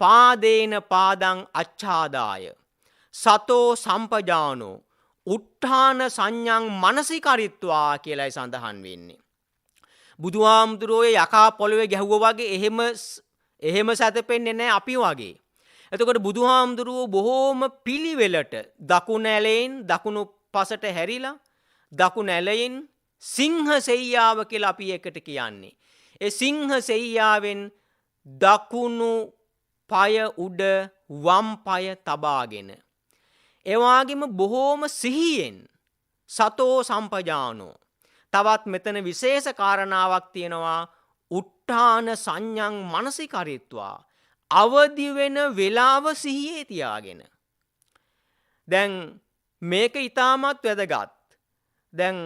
පාදේන පාදං අච්ඡාදාය සතෝ සම්පජානෝ උට්ඨාන සංඥං මනසිකරිත්වා කියලායි සඳහන් වෙන්නේ. බුදුහාමුදුරුවෝ යකා පොළවේ ගැහුවා වගේ එහෙම සැතපෙන්නේ නැහැ අපි වගේ. එතකොට බුදුහාමුදුරුවෝ බොහෝම පිළිවෙලට දකුණු ඇලෙන් දකුණු පසට හැරිලා දකුණු ඇලෙන් සිංහ සෙයියාව කියලා අපි එකට කියන්නේ. ඒ සිංහ සෙයියාවෙන් දකුණු පාය උඩ වම් පාය තබාගෙන ඒ වගේම බොහෝම සිහියෙන් සතෝ සම්පජානෝ තවත් මෙතන විශේෂ කාරණාවක් තියෙනවා උට්ඨාන සංඥං මනසිකරිත්වා අවදි වෙන වෙලාව සිහියේ තියාගෙන. දැන් මේක ඊටමත් වැදගත්. දැන්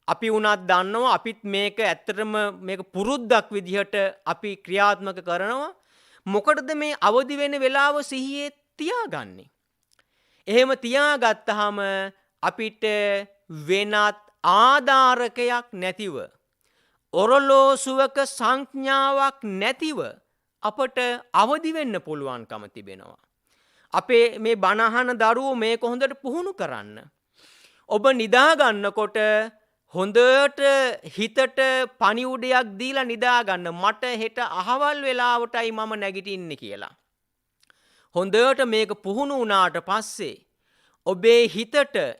අපි උනත් දන්නවා අපිත් මේක ඇත්තටම මේක පුරුද්දක් විදිහට අපි ක්‍රියාත්මක කරනවා. මොකටද මේ අවදි වෙන වෙලාව සිහියේ තියාගන්නේ? එහෙම තියාගත්තාම අපිට වෙනත් ආධාරකයක් නැතිව ඔරලෝසුවක සංඥාවක් නැතිව අපට අවදි වෙන්න පුළුවන්කම තිබෙනවා. අපේ මේ බණ අහන දරුවෝ මේක හොඳට පුහුණු කරන්න. ඔබ නිදා ගන්නකොට හොඳට හිතට පණිවුඩයක් දීලා නිදා ගන්න. මට හෙට අහවල් වෙලාවටයි මම නැගිටින්නේ කියලා. හොඳට මේක පුහුණු වුණාට පස්සේ ඔබේ හිතට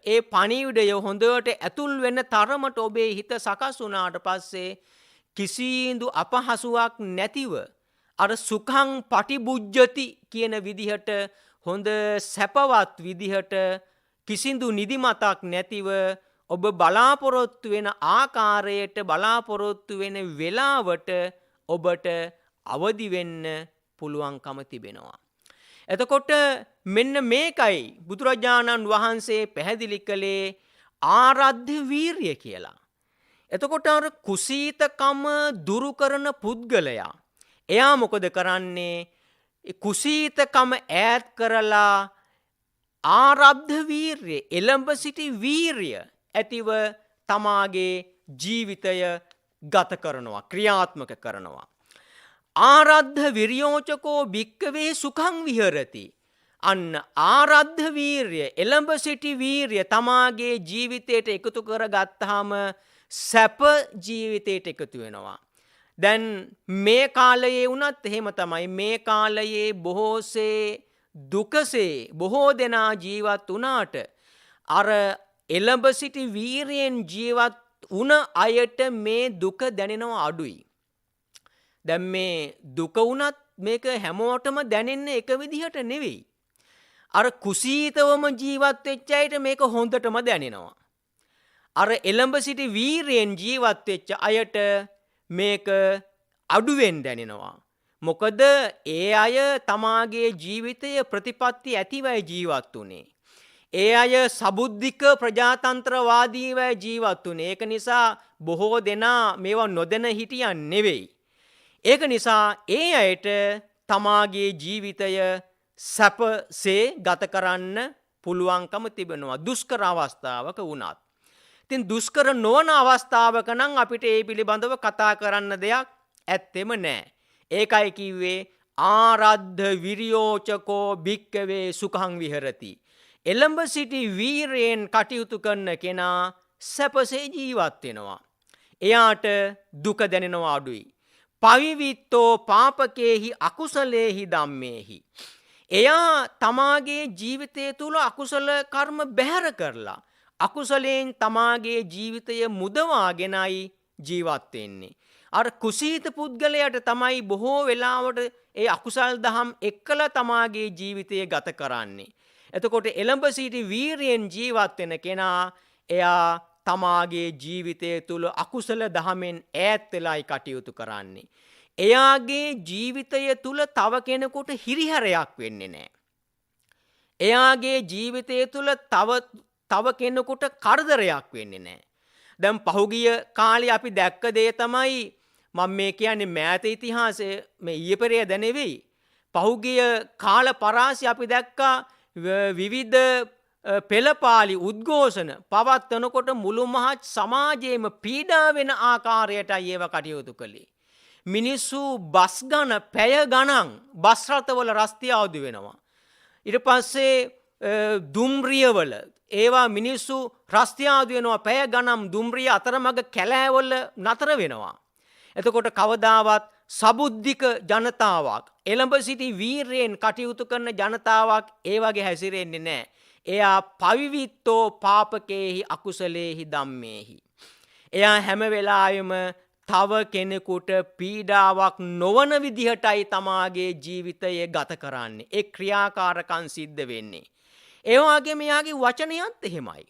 ඒ පණිවිඩය හොඳට ඇතුල් වෙන තරමට ඔබේ හිත සකස් වුණාට පස්සේ කිසිදු අපහසුාවක් නැතිව අර සුඛං පටිබුජ්ජති කියන විදිහට හොඳ සැපවත් විදිහට කිසිදු නිදිමතක් නැතිව ඔබ බලාපොරොත්තු වෙන ආකාරයට බලාපොරොත්තු වෙන වෙලාවට ඔබට අවදි වෙන්න පුළුවන්කම තිබෙනවා. එතකොට මෙන්න මේකයි බුදුරජාණන් වහන්සේ පැහැදිලි කළේ ආරද්ධ වීරිය කියලා. එතකොට අර කුසීතකම දුරු කරන පුද්ගලයා එයා මොකද කරන්නේ? කුසීතකම ඈත් කරලා ආරද්ධ වීරිය එළඹ සිටි වීරිය ඇතිව තමාගේ ජීවිතය ගත කරනවා ක්‍රියාත්මක කරනවා. ආරද්ධ විරියෝචකෝ භික්කවේ සුඛං විහරති. අන්න ආරද්ධ වීරිය එළඹ සිටි වීරිය තමාගේ ජීවිතයට එකතු කරගත්තාම සැප ජීවිතයට එකතු වෙනවා. දැන් මේ කාලයේ වුණත් එහෙම තමයි. මේ කාලයේ බොහෝසේ දුකසේ බොහෝ දෙනා ජීවත් වුණාට අර එළඹ සිටි වීරියෙන් ජීවත් වුණ අයට මේ දුක දැනෙනවා අඩුයි. දැන් මේ දුක වුණත් මේක හැමෝටම දැනෙන්නේ එක විදිහට නෙවෙයි. අර කුසීතවම ජීවත් වෙච්ච අයට මේක හොඳටම දැනෙනවා. අර එළඹ සිටි වීරියෙන් ජීවත් වෙච්ච අයට මේක අඩුවෙන් දැනෙනවා. මොකද ඒ අය තමාගේ ජීවිතය ප්‍රතිපත්ති ඇතිවයි ජීවත් වුණේ. ඒ අය සබුද්ධික ප්‍රජාතන්ත්‍රවාදීවයි ජීවත් වුණේ. ඒක නිසා බොහෝ දෙනා මේවා නොදැන හිටියන් නෙවෙයි. ඒක නිසා ඒ අයට තමාගේ ජීවිතය සැපසේ ගත කරන්න පුළුවන්කම තිබෙනවා දුෂ්කර අවස්ථාවක වුණත්. ඉතින් දුෂ්කර නොවන අවස්ථාවක නම් අපිට ඒ පිළිබඳව කතා කරන්න දෙයක් ඇත්තෙම නැහැ. ඒකයි කිව්වේ ආරද්ධ විරියෝචකෝ භික්කවේ සුඛං විහරති. එළඹ සිටි වීරයෙන් කටයුතු කරන කෙනා සැපසේ ජීවත් වෙනවා. එයාට දුක දැනෙනවා අඩුයි. පවිවිත්තෝ පාපකේහි අකුසලේහි ධම්මේහි. එයා තමාගේ ජීවිතය තුළ අකුසල කර්ම බැහැර කරලා අකුසලයෙන් තමාගේ ජීවිතය මුදවාගෙනයි ජීවත් වෙන්නේ. අර කුසීත පුද්ගලයාට තමයි බොහෝ වෙලාවට ඒ අකුසල් දහම් එක්කලා තමාගේ ජීවිතය ගත කරන්නේ. එතකොට එළඹ සිටි වීරියෙන් ජීවත් වෙන කෙනා එයා තමාගේ ජීවිතය තුළ අකුසල දහමෙන් ඈත් වෙලායි කටයුතු කරන්නේ. එයාගේ ජීවිතය තුළ තව කෙනෙකුට හිරිහැරයක් වෙන්නේ නැහැ. එයාගේ ජීවිතය තුළ තව කෙනෙකුට කරදරයක් වෙන්නේ නැහැ. දැන් පහුගිය කාලේ අපි දැක්ක දේ තමයි මම මේ කියන්නේ මෑත ඉතිහාසයේ මේ ඊයේ පෙරේද නෙවෙයි. පහුගිය කාල පරාසය අපි දැක්කා විවිධ පෙළපාලි උද්ඝෝෂණ පවත්වනකොට මුළු මහත් සමාජයේම පීඩා වෙන ආකාරයටයි ඒව කටයුතු කළේ. මිනිස්සු බස් ගණ පැය ගණන් බස් රථවල රස්තියාදු වෙනවා. ඊට පස්සේ දුම්රියවල ඒවා මිනිස්සු රස්තියාදු වෙනවා පැය ගණන් දුම්රිය අතරමඟ කැලෑවල නතර වෙනවා. එතකොට කවදාවත් සබුද්ධික ජනතාවක් එළඹ සිටි වීරයෙන් කටයුතු කරන ජනතාවක් ඒ වගේ හැසිරෙන්නේ නැහැ. එයා පවිවිත්තෝ පාපකේහි අකුසලේහි ධම්මේහි. එයා හැම වෙලාවෙම තව කෙනෙකුට පීඩාවක් නොවන විදිහටයි තමාගේ ජීවිතය ගත කරන්නේ. ඒ ක්‍රියාකාරකම් සිද්ධ වෙන්නේ. ඒ වගේම එයාගේ වචනයත් එහෙමයි.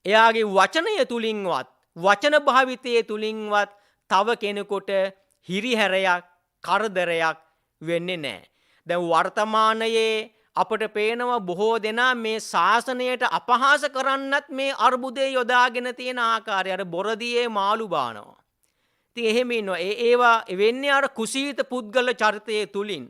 එයාගේ වචනය තුලින්වත් වචන භාවිතයේ තුලින්වත් තව කෙනෙකුට හිරිහැරයක් කරදරයක් වෙන්නේ නැහැ. දැන් වර්තමානයේ අපට පේනවා බොහෝ දෙනා මේ ශාසනයට අපහාස කරන්නත් මේ අර්බුදේ යොදාගෙන තියෙන ආකාරය අර බොරදියේ මාළු බානවා. ඉතින් එහෙම ඉන්නවා. ඒවා වෙන්නේ අර කුසීත පුද්ගල චරිතයේ තුලින්.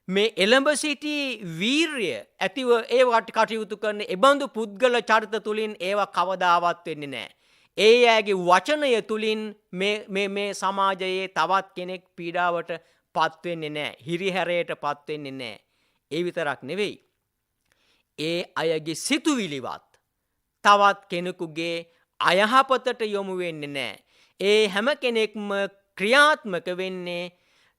මේ එළඹ සිටි වීරය ඇතිව ඒවට කටයුතු කරන එබඳු පුද්ගල චරිත තුලින් ඒවා කවදාවත් වෙන්නේ නැහැ. ඒ අයගේ වචනය තුලින් මේ සමාජයේ තවත් කෙනෙක් පීඩාවට පත් වෙන්නේ නැහැ. හිරිහැරයට පත් වෙන්නේ නැහැ. ඒ විතරක් නෙවෙයි. ඒ අයගේ සිතුවිලිවත් තවත් කෙනෙකුගේ අයහපතට යොමු වෙන්නේ නැහැ. ඒ හැම කෙනෙක්ම ක්‍රියාත්මක වෙන්නේ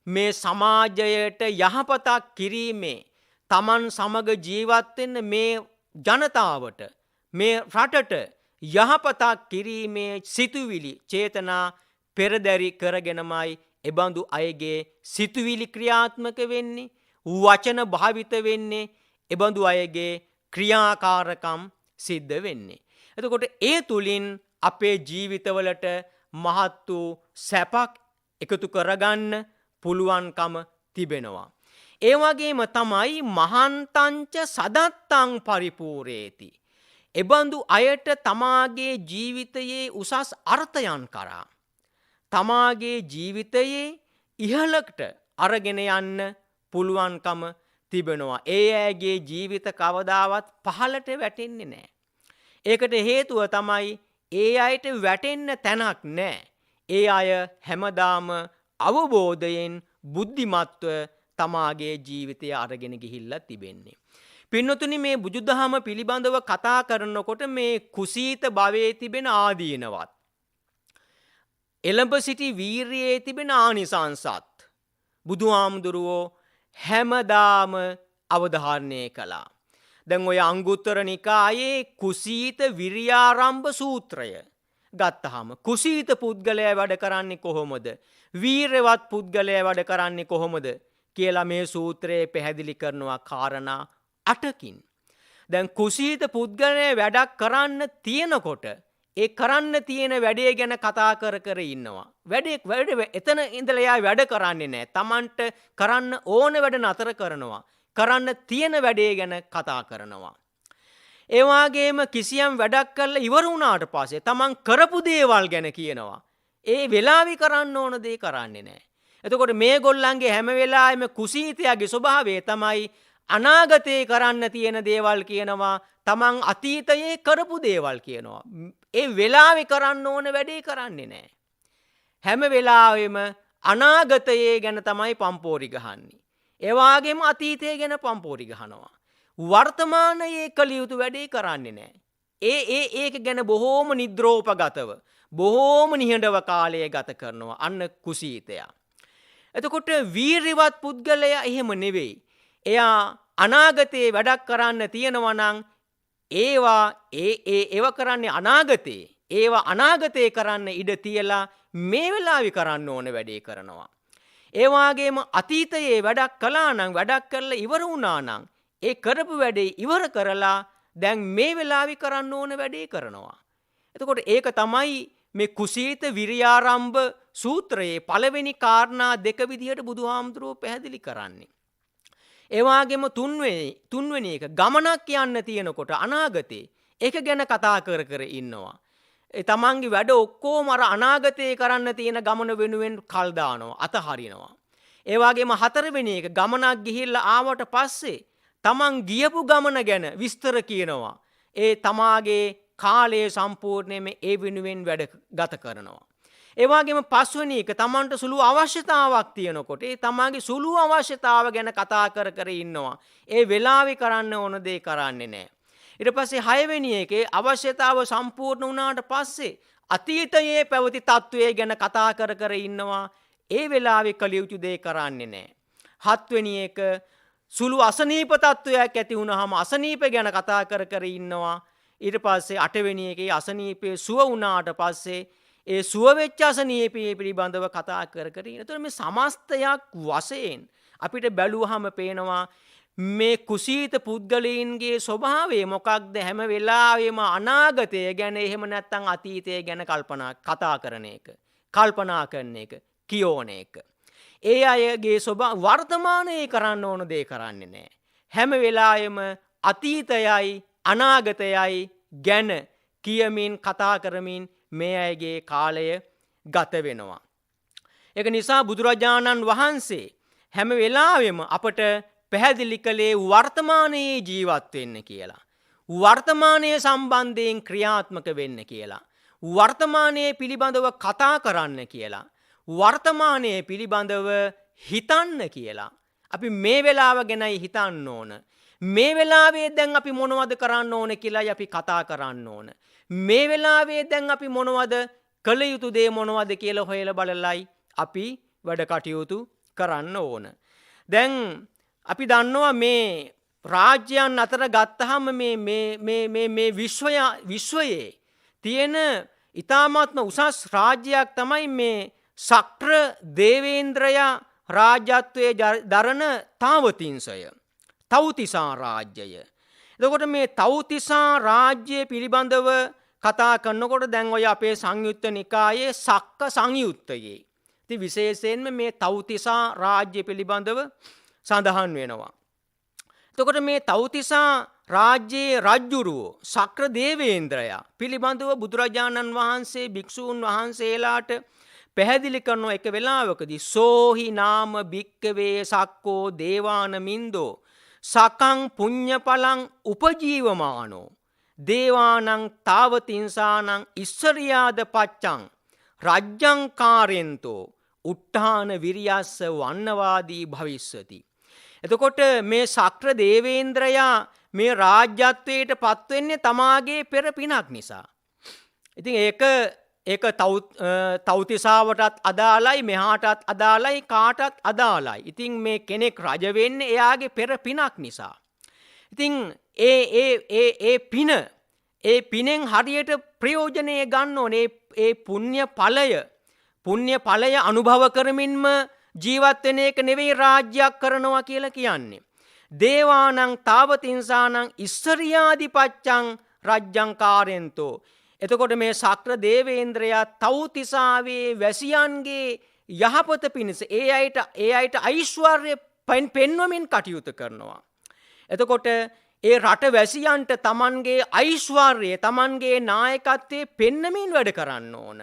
මේ සමාජයට යහපතක් කිරීමේ තමන් සමග ජීවත් වෙන්න මේ ජනතාවට මේ රටට යහපතක් කිරීමේ සිතුවිලි චේතනා පෙරදරි කරගෙනමයි එබඳු අයගේ සිතුවිලි ක්‍රියාත්මක වෙන්නේ වචන භාවිත වෙන්නේ එබඳු අයගේ ක්‍රියාකාරකම් සිද්ධ වෙන්නේ. එතකොට ඒ තුලින් අපේ ජීවිතවලට මහත් වූ සැපක් එකතු කරගන්න පුළුවන්කම තිබෙනවා. ඒ වගේම තමයි මහන්තංච සදත්තං පරිපූර්ණේති. එබඳු අයට තමාගේ ජීවිතයේ උසස් අර්ථයන් කරා තමාගේ ජීවිතයේ ඉහළකට අරගෙන යන්න පුළුවන්කම තිබෙනවා. ඒ අයගේ ජීවිත කවදාවත් පහළට වැටෙන්නේ නැහැ. ඒකට හේතුව තමයි ඒ අයට වැටෙන්න තැනක් නැහැ. ඒ අය හැමදාම අවබෝධයෙන් බුද්ධිමත්ව තමාගේ ජීවිතය අරගෙන ගිහිල්ලා තිබෙන්නේ. පින්නතුනි මේ බුදුදහම පිළිබඳව කතා කරනකොට මේ කුසීත භවයේ තිබෙන ආදීනවත් එළඹ සිටි වීරියේ තිබෙන ආනිසංසත් බුදුහාමුදුරුවෝ හැමදාම අවධාරණය කළා. දැන් ඔය අංගුත්තර නිකායේ කුසීත විරියාරම්භ සූත්‍රය ගත්තහම කුසීත පුද්ගලයා වැඩ කරන්නේ කොහොමද? වීරවත් පුද්ගලයා වැඩ කරන්නේ කොහොමද කියලා මේ සූත්‍රයේ පැහැදිලි කරනවා කාරණා 8කින්. දැන් කුසීත පුද්ගලයා වැඩක් කරන්න තියෙනකොට ඒ කරන්න තියෙන වැඩේ ගැන කතා කර ඉන්නවා. වැඩ එතන ඉඳලා එයා වැඩ කරන්නේ නැහැ. Tamanට කරන්න ඕන වැඩ නතර කරනවා. කරන්න තියෙන වැඩේ ගැන කතා කරනවා. ඒ වගේම කිසියම් වැඩක් කරලා ඉවර වුණාට පස්සේ Taman කරපු දේවල් ගැන කියනවා. ඒ වෙලාවි කරන්න ඕන දේ කරන්නේ නැහැ. එතකොට මේගොල්ලන්ගේ හැම වෙලාවෙම කුසීතයාගේ ස්වභාවය තමයි අනාගතේ කරන්න තියෙන දේවල් කියනවා. Taman අතීතයේ කරපු දේවල් කියනවා. ඒ වෙලාවේ කරන්න ඕන වැඩේ කරන්නේ නැහැ. හැම වෙලාවෙම අනාගතයේ ගැන තමයි පම්පෝරි ගහන්නේ. ඒ වගේම අතීතය ගැන පම්පෝරි ගහනවා. වර්තමානයේ කළ යුතු වැඩේ කරන්නේ නැහැ. ඒක ගැන බොහෝම නිද්‍රෝපගතව බොහෝම නිහඬව කාලය ගත කරනවා අන්න කුසීතයා. එතකොට වීරවත් පුද්ගලයා එහෙම නෙවෙයි. එයා අනාගතේ වැඩක් කරන්න තියෙනවා නම් ඒව කරන්නේ අනාගතේ. ඒවා අනාගතේ කරන්න ඉඩ තියලා මේ වෙලාවේ කරන්න ඕන වැඩේ කරනවා. ඒ වගේම අතීතයේ වැඩක් කළා නම් වැඩක් කරලා ඉවර වුණා නම් ඒ කරපු වැඩේ ඉවර කරලා දැන් මේ වෙලාවේ කරන්න ඕන වැඩේ කරනවා. එතකොට ඒක තමයි මේ කුසීත විරියාරම්භ සූත්‍රයේ පළවෙනි කාරණා දෙක විදිහට බුදුහාමුදුරුවෝ පැහැදිලි කරන්නේ. ඒ වගේම තුන්වෙනි එක ගමනක් යන්න තියෙනකොට අනාගතේ ඒක ගැන කතා කර ඉන්නවා. ඒ තමන්ගේ වැඩ ඔක්කොම අර අනාගතේ කරන්න තියෙන ගමන වෙනුවෙන් කල් දානවා අතහරිනවා. ඒ වගේම හතරවෙනි එක ගමනක් ගිහිල්ලා ආවට පස්සේ තමන් ගියපු ගමන ගැන විස්තර කියනවා. ඒ තමාගේ කාලය සම්පූර්ණයෙන්ම ඒ වෙනුවෙන් වැඩ ගත කරනවා. ඒ වගේම පස්වෙනි එක තමන්ට සුළු අවශ්‍යතාවක් තියෙනකොට ඒ තමාගේ සුළු අවශ්‍යතාව ගැන කතා කර කර ඉන්නවා. ඒ වෙලාවේ කරන්න ඕන දේ කරන්නේ නැහැ. ඊට පස්සේ 6 වෙනි එකේ අවශ්‍යතාව සම්පූර්ණ වුණාට පස්සේ අතීතයේ පැවති තත්වයේ ගැන කතා කර කර ඉන්නවා. ඒ වෙලාවේ කළ යුතු දේ කරන්නේ නැහැ. 7 වෙනි එක සුළු අසනීප තත්වයක් ඇති වුණාම අසනීප ගැන කතා කර කර ඉන්නවා. ඊට පස්සේ 8 වෙනි එකේ අසනීපේ සුව වුණාට පස්සේ ඒ සුව වෙච්ච අසනීපේ පිළිබඳව කතා කර කර ඉන්න. එතකොට මේ සමස්තයක් වශයෙන් අපිට බැලුවහම පේනවා මේ කුසීත පුද්ගලයන්ගේ ස්වභාවය මොකක්ද? හැම වෙලාවෙම අනාගතය ගැන එහෙම නැත්නම් අතීතය ගැන කතා කරන එක, කල්පනා කරන එක, කියෝන එක. ඒ අයගේ වර්තමානයේ කරන්න ඕන දේ කරන්නේ නැහැ. හැම වෙලාවෙම අතීතයයි අනාගතයයි ගැන කියමින් කතා කරමින් මේ අයගේ කාලය ගත වෙනවා. ඒක නිසා බුදුරජාණන් වහන්සේ හැම වෙලාවෙම අපට පැහැදිලි කළේ වර්තමානයේ ජීවත් වෙන්න කියලා. වර්තමානයේ සම්බන්ධයෙන් ක්‍රියාත්මක වෙන්න කියලා. වර්තමානයේ පිළිබඳව කතා කරන්න කියලා. වර්තමානයේ පිළිබඳව හිතන්න කියලා. අපි මේ වෙලාව ගැනයි හිතන්න ඕන. මේ වෙලාවේ දැන් අපි මොනවද කරන්න ඕන කියලායි අපි කතා කරන්න ඕන. මේ වෙලාවේ දැන් අපි මොනවද කළ යුතු දේ මොනවද කියලා හොයලා බලලයි අපි වැඩ කටයුතු කරන්න ඕන. දැන් අපි දන්නවා මේ රාජ්‍යයන් අතර ගත්තහම මේ විශ්වයේ තියෙන ඊ타මාත්ම උසස් රාජ්‍යයක් තමයි මේ ශක්‍ර දේවේන්ද්‍රයා රාජ්‍යත්වයේ දරන තාවතිංසය. තව්තිසා රාජ්‍යය. එතකොට මේ තව්තිසා රාජ්‍ය පිළිබඳව කතා කරනකොට දැන් ඔය අපේ සංයුත්ත නිකායේ සක්ක සංයුත්තයේ ඉතින් විශේෂයෙන්ම මේ තව්තිසා රාජ්‍ය පිළිබඳව සඳහන් වෙනවා. එතකොට මේ තව්තිසා රාජ්‍යයේ රජුරුව ශක්‍ර දේවේන්ද්‍රයා පිළිබඳව බුදුරජාණන් වහන්සේ භික්ෂූන් වහන්සේලාට පැහැදිලි කරන එක වෙලාවකදී සෝහි නාම භික්කවේ සක්කෝ දේවාන මින්දෝ සකං පුඤ්ඤපලං උපජීවමානෝ දේවානං තාවතිංසානං ඉස්සරියාද පච්චං රජ්ජං කාරෙන්තෝ උට්ඨාන විරියස්ස වන්නවාදී භවිස්සති. එතකොට මේ ශක්‍ර දේවේන්ද්‍රයා මේ රාජ්‍යත්වයට පත් වෙන්නේ තමාගේ පෙර පිනක් නිසා. ඉතින් ඒක තව්තිසාවටත් අදාළයි, මෙහාටත් අදාළයි, කාටත් අදාළයි. ඉතින් මේ කෙනෙක් රජ වෙන්නේ එයාගේ පෙර පිනක් නිසා. ඉතින් ඒ පිනෙන් හරියට ප්‍රයෝජනය ගන්න ඕනේ. ඒ පුණ්‍ය ඵලය අනුභව කරමින්ම ජීවත් වෙන එක නෙවෙයි රාජ්‍යයක් කරනවා කියලා කියන්නේ. දේවානං තාවතිංසානං ඉස්සරියාදිපච්චං රජ්ජං කාරෙන්තෝ. එතකොට මේ ශක්‍ර දේවේන්ද්‍රයා තව්තිසාවේ වැසියන්ගේ යහපත පිණිස ඒ අයට ඓශ්වර්ය පෙන්වමින් කටයුතු කරනවා. එතකොට ඒ රට වැසියන්ට තමන්ගේ ඓශ්වර්යය, තමන්ගේ නායකත්වයේ පෙන්වමින් වැඩ කරන්න ඕන.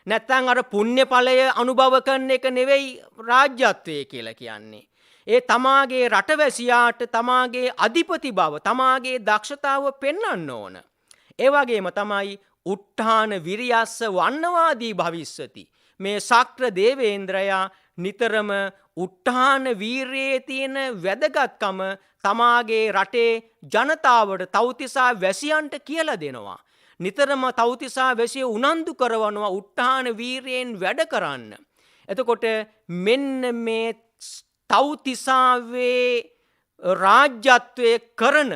නැත්නම් අර පුණ්‍ය ඵලය අනුභව කරන එක නෙවෙයි රාජ්‍යත්වය කියලා කියන්නේ. ඒ තමාගේ රටවැසියාට තමාගේ අධිපති බව, තමාගේ දක්ෂතාව පෙන්වන්න ඕන. ඒ වගේම තමයි උට්ඨාන විරියස්ස වන්නවාදී භවිස්සති. මේ ශක්‍ර දේවේන්ද්‍රයා නිතරම උට්ඨාන වීරියේ තියෙන වැදගත්කම තමාගේ රටේ ජනතාවට, තව්තිසා වැසියන්ට කියලා දෙනවා. නිතරම තව්තිසා වැසිය උනන්දු කරවනවා උට්ඨාන වීරියෙන් වැඩ කරන්න. එතකොට මෙන්න මේ තව්තිසාවේ රාජ්‍යත්වයේ කරන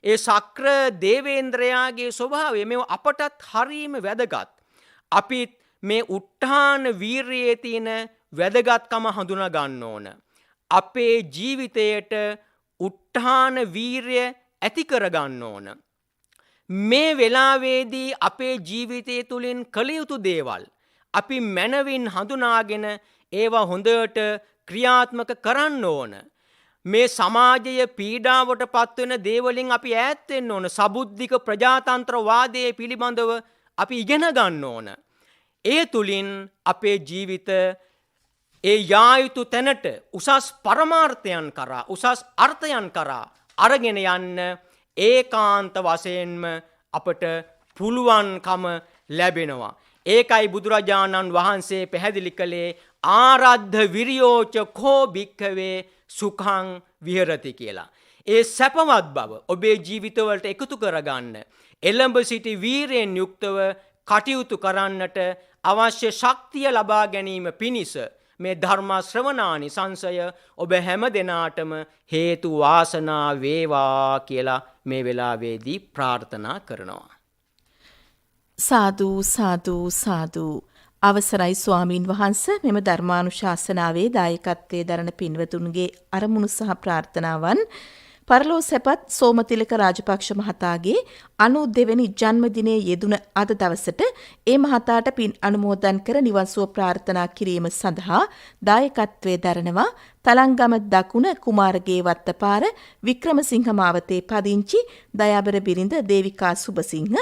ඒ ශක්‍ර දේවේන්ද්‍රයාගේ ස්වභාවය මේ අපටත් හරීම වැදගත්. අපිත් මේ උට්ඨාන වීරියේ තියෙන වැදගත්කම හඳුනා ගන්න ඕන. අපේ ජීවිතයට උට්ඨාන වීරිය ඇති කර ගන්න ඕන. මේ වෙලාවේදී අපේ ජීවිතය තුළින් කළ යුතු දේවල් අපි මනවින් හඳුනාගෙන ඒවා හොඳට ක්‍රියාත්මක කරන්න ඕන. මේ සමාජය පීඩාවට පත්වෙන දේවලින් අපි ඈත් වෙන්න ඕන. සබුද්ධික ප්‍රජාතන්ත්‍රවාදයේ පිළිබඳව අපි ඉගෙන ගන්න ඕන. ඒ තුලින් අපේ ජීවිත ඒ යා යුතු තැනට උසස් පරමාර්ථයන් කරා, උසස් අර්ථයන් කරා අරගෙන යන්න ඒකාන්ත වශයෙන්ම අපට පුළුවන්කම ලැබෙනවා. ඒකයි බුදුරජාණන් වහන්සේ පැහැදිලි කළේ ආරද්ධ විරියෝච කෝ භික්ඛවේ සුඛං විහෙරති කියලා. ඒ සැපවත් බව ඔබේ ජීවිතවලට එකතු කරගන්න එළඹ සිටි වීරයෙන් යුක්තව කටයුතු කරන්නට අවශ්‍ය ශක්තිය ලබා ගැනීම පිණිස මේ ධර්ම ශ්‍රවණානිසංසය ඔබ හැම දෙනාටම හේතු වාසනා වේවා කියලා මේ වෙලාවේදී ප්‍රාර්ථනා කරනවා. සාදු සාදු සාදු. අවසරයි ස්වාමීන් වහන්ස, මෙම ධර්මානුශාසනාවේ දායකත්වයේ දරන පින්වතුන්ගේ අරමුණු සහ ප්‍රාර්ථනාවන් පරලෝ සැපත් සෝමතිලක රාජපක්ෂ මහතාගේ 92 වෙනි ජන්මදිනයේ යෙදුන අද දවසට ඒ මහතාට පින් අනුමෝදන් කර නිවන් සුව ප්‍රාර්ථනා කිරීම සඳහා දායකත්වයේ දරනවා තලංගම දකුණ කුමාරගේ වත්තපාර වික්‍රමසිංහ මාවතේ පදිංචි දයාබර බිරිඳ දේවිකා සුබසිංහ,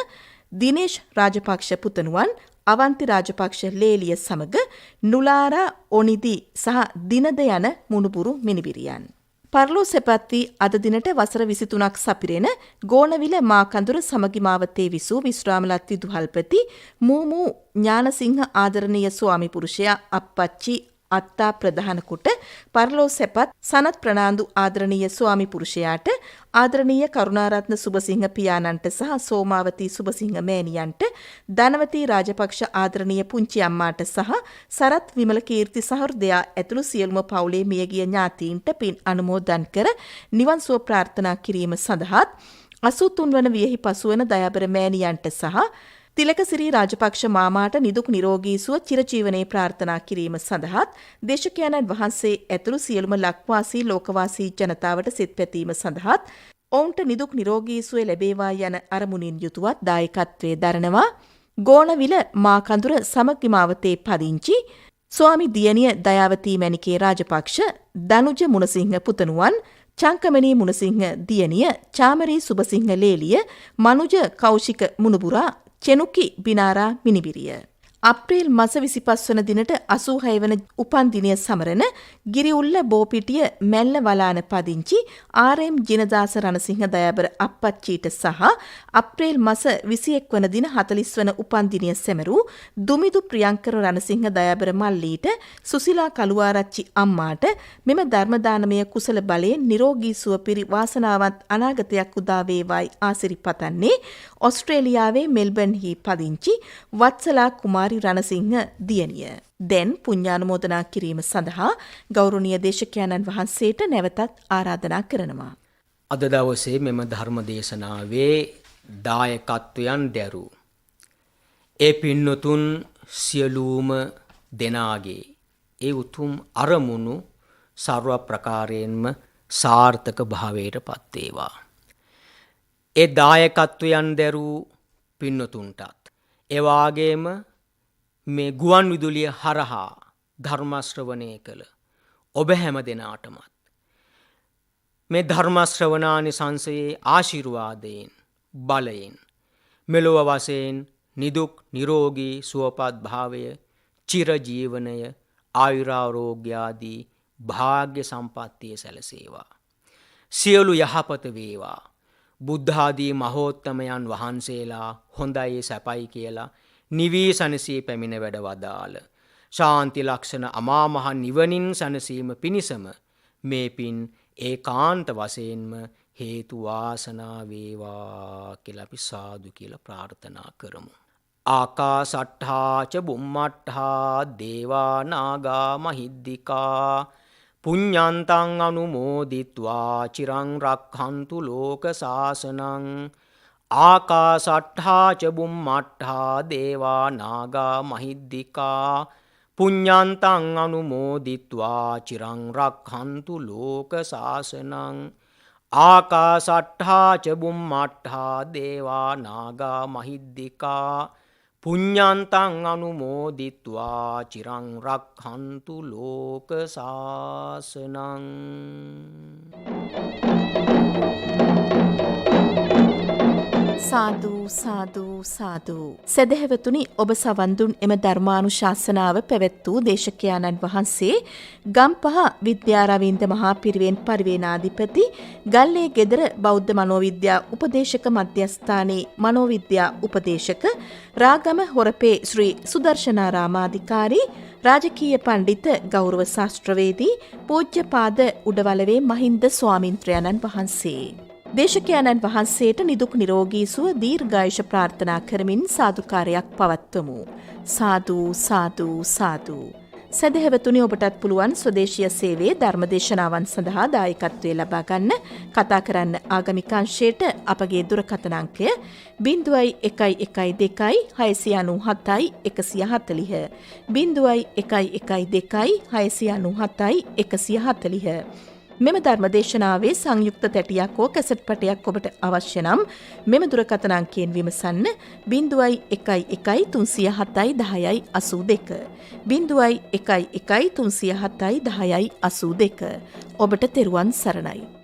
දිනේෂ් රාජපක්ෂ පුතණුවන්, අවන්ති රාජපක්ෂ ලේලිය සමග නුලාරා ඔනිදි සහ දිනද යන මුණුබුරු මිනිබිරියන්. පරලෝ සැපත් වී අද දිනට වසර 23ක් සපිරෙන ගෝණවිල මාකඳුර සමගි මාවතේ විසූ විශ්‍රාමලත් විදුහල්පති මූමූ ඥානසිංහ ආදරණීය ස්වාමි පුරුෂයා අප්පච්චි අත්තා ප්‍රධාන කොට පරලෝ සැපත් සනත් ප්‍රනාන්දු ආදරණීය ස්වාමි පුරුෂයාට, ආදරණීය කරුණාරත්න සුබසිංහ පියාණන්ට සහ සෝමාවතී සුබසිංහ මෑණියන්ට, ධනවතී රාජපක්ෂ ආදරණීය පුංචි අම්මාට සහ සරත් විමල කීර්ති සහෘදයා ඇතුළු සියලුම පවුලේ මියගිය ඥාතීන්ට පින් අනුමෝදන් කර නිවන් සුව ප්‍රාර්ථනා කිරීම සඳහාත් 83 වන වියෙහි පසුවන දයාබර මෑණියන්ට සහ තිලකසිරි රාජපක්ෂ මාමාට නිදුක් නිරෝගී සුව චිරජීවනයේ ප්‍රාර්ථනා කිරීම සඳහාත් දේශකයන්න් වහන්සේ ඇතුළු සියලුම ලක්වාසී ලෝකවාසී ජනතාවට සිත පැතීම සඳහාත් ඔවුන්ට නිදුක් නිරෝගී සුව ලැබේවා යන අරමුණින් යුතුවත් දායකත්වයේ දරනවා ගෝණවිල මාකඳුර සමගි මාවතේ පදිංචි ස්වාමි දියණිය දයාවතී මැණිකේ රාජපක්ෂ, දනුජ මුණසිංහ පුතණුවන්, චංකමණී මුණසිංහ දියණිය, චාමරී සුබසිංහ ලේලිය, මනුජ කෞශික මුණුබුරා, චෙනුකි බිනාරා මිනිබිරිය. අප්‍රේල් මාස 25 වන දිනට 86 වන උපන් දිනය සමරන ගිරිඋල්ල බෝපිටිය මැල්ල වලාන පදිංචි ආර්.එම්. ජිනදාස රණසිංහ දයාබර අප්පච්චීට සහ අප්‍රේල් මාස 21 වන දින 40 වන උපන් දිනය සැමරූ දුමිදු ප්‍රියංකර රණසිංහ දයාබර මල්ලීට, සුසිලා කළුආරච්චි අම්මාට මෙම ධර්ම දානමය කුසල බලයෙන් නිරෝගී සුව පිරි වාසනාවන්ත අනාගතයක් උදා වේවායි ආසිරිපතන්නේ ඔස්ට්‍රේලියාවේ මෙල්බර්න්හි පදිංචි වත්සලා කුමාරි රණසිංහ දියණිය. දැන් පුණ්‍යානුමෝදනා කිරීම සඳහා ගෞරවනීය දේශකයන්න් වහන්සේට නැවතත් ආරාධනා කරනවා. අද දවසේ මෙම ධර්ම දේශනාවේ දායකත්වයන් දැරූ ඒ පින්නතුන් සියලුම දෙනාගේ ඒ උතුම් අරමුණු සර්ව ප්‍රකාරයෙන්ම සාර්ථක භාවයට පත් වේවා. ඒ දායකත්වයන් දැරූ පින්නතුන්ටත් ඒ වාගේම මේ ගුවන් විදුලිය හරහා ධර්ම ශ්‍රවණය කළ ඔබ හැම දෙනාටමත් මේ ධර්ම ශ්‍රවණානිසංසයේ ආශිර්වාදයෙන් බලයෙන් මෙලොව වශයෙන් නිදුක් නිරෝගී සුවපත් භාවය, චිරජීවනය, ආයුරාරෝග්‍ය ආදී භාග්‍ය සම්පත්තිය සැලසේවා. සියලු යහපත වේවා. බුද්ධ ආදී මහෝත්තමයන් වහන්සේලා හොඳයි සැපයි කියලා නිවී සනසී පැමිණ වැඩ වදාළ ශාන්ති ලක්ෂණ අමා මහ නිවනින් සනසීම පිණිසම මේ පින් ඒකාන්ත වශයෙන්ම හේතු වාසනා වේවා කියලා අපි සාදු කියලා ප්‍රාර්ථනා කරමු. ආකාසට්ඨා ච බුම්මට්ඨා දේවා නාග මහිද්దికා පුඤ්ඤන්තං අනුමෝදිත්වා චිරං රක්ඛන්තු ලෝක සාසනං. ආකාසට්ඨා ච බුම්මට්ඨා දේවා නාග මහිද්దికා පුඤ්ඤන්තං අනුමෝදිත්වා චිරං රක්ඛන්තු ලෝක සාසනං. ආකාසට්ඨා ච බුම්මට්ඨා දේවා නාග මහිද්దికා පුඤ්ඤන්තං අනුමෝදිත්වා චිරං රක්ඛන්තු ලෝක සාසනං. සාදු සාදු සාදු. සැදැහැවතුනි, ඔබ සවන් දුන් එම ධර්මානුශාසනාව පැවැත් වූ දේශකයාණන් වහන්සේ ගම්පහ විද්‍යාරවින්ද මහා පිරිවෙන් පරිවේනාධිපති ගල්ලේ ගෙදර බෞද්ධ මනෝවිද්‍යා උපදේශක මධ්‍යස්ථානයේ මනෝවිද්‍යා උපදේශක රාගම හොරපේ ශ්‍රී සුදර්ශනාරාමාධිකාරී රාජකීය පණ්ඩිත ගෞරව ශාස්ත්‍රවේදී පූජ්‍යපාද උඩවලවේ මහින්ද ස්වාමින්ත්‍රයණන් වහන්සේ. දේශකයන්න් වහන්සේට නිදුක් නිරෝගී සුව දීර්ඝායුෂ ප්‍රාර්ථනා කරමින් සාදුකාරයක් පවත්වමු. සාදු සාදු සාදු. සදහැවතුනි, ඔබටත් පුළුවන් ස්වදේශීය සේවයේ ධර්මදේශනාවන් සඳහා දායකත්වයේ ලබා ගන්න. කතා කරන්න ආගමික අංශයට අපගේ දුරකථන අංකය 0112 697 140 0112 697 140. මෙම ධර්මදේශනාවේ සංයුක්ත තැටියක් හෝ කැසට් පටයක් ඔබට අවශ්‍ය නම් මෙම දුරකථන අංකයෙන් විමසන්න 011307 1082 011307 1082. ඔබට තෙරුවන් සරණයි.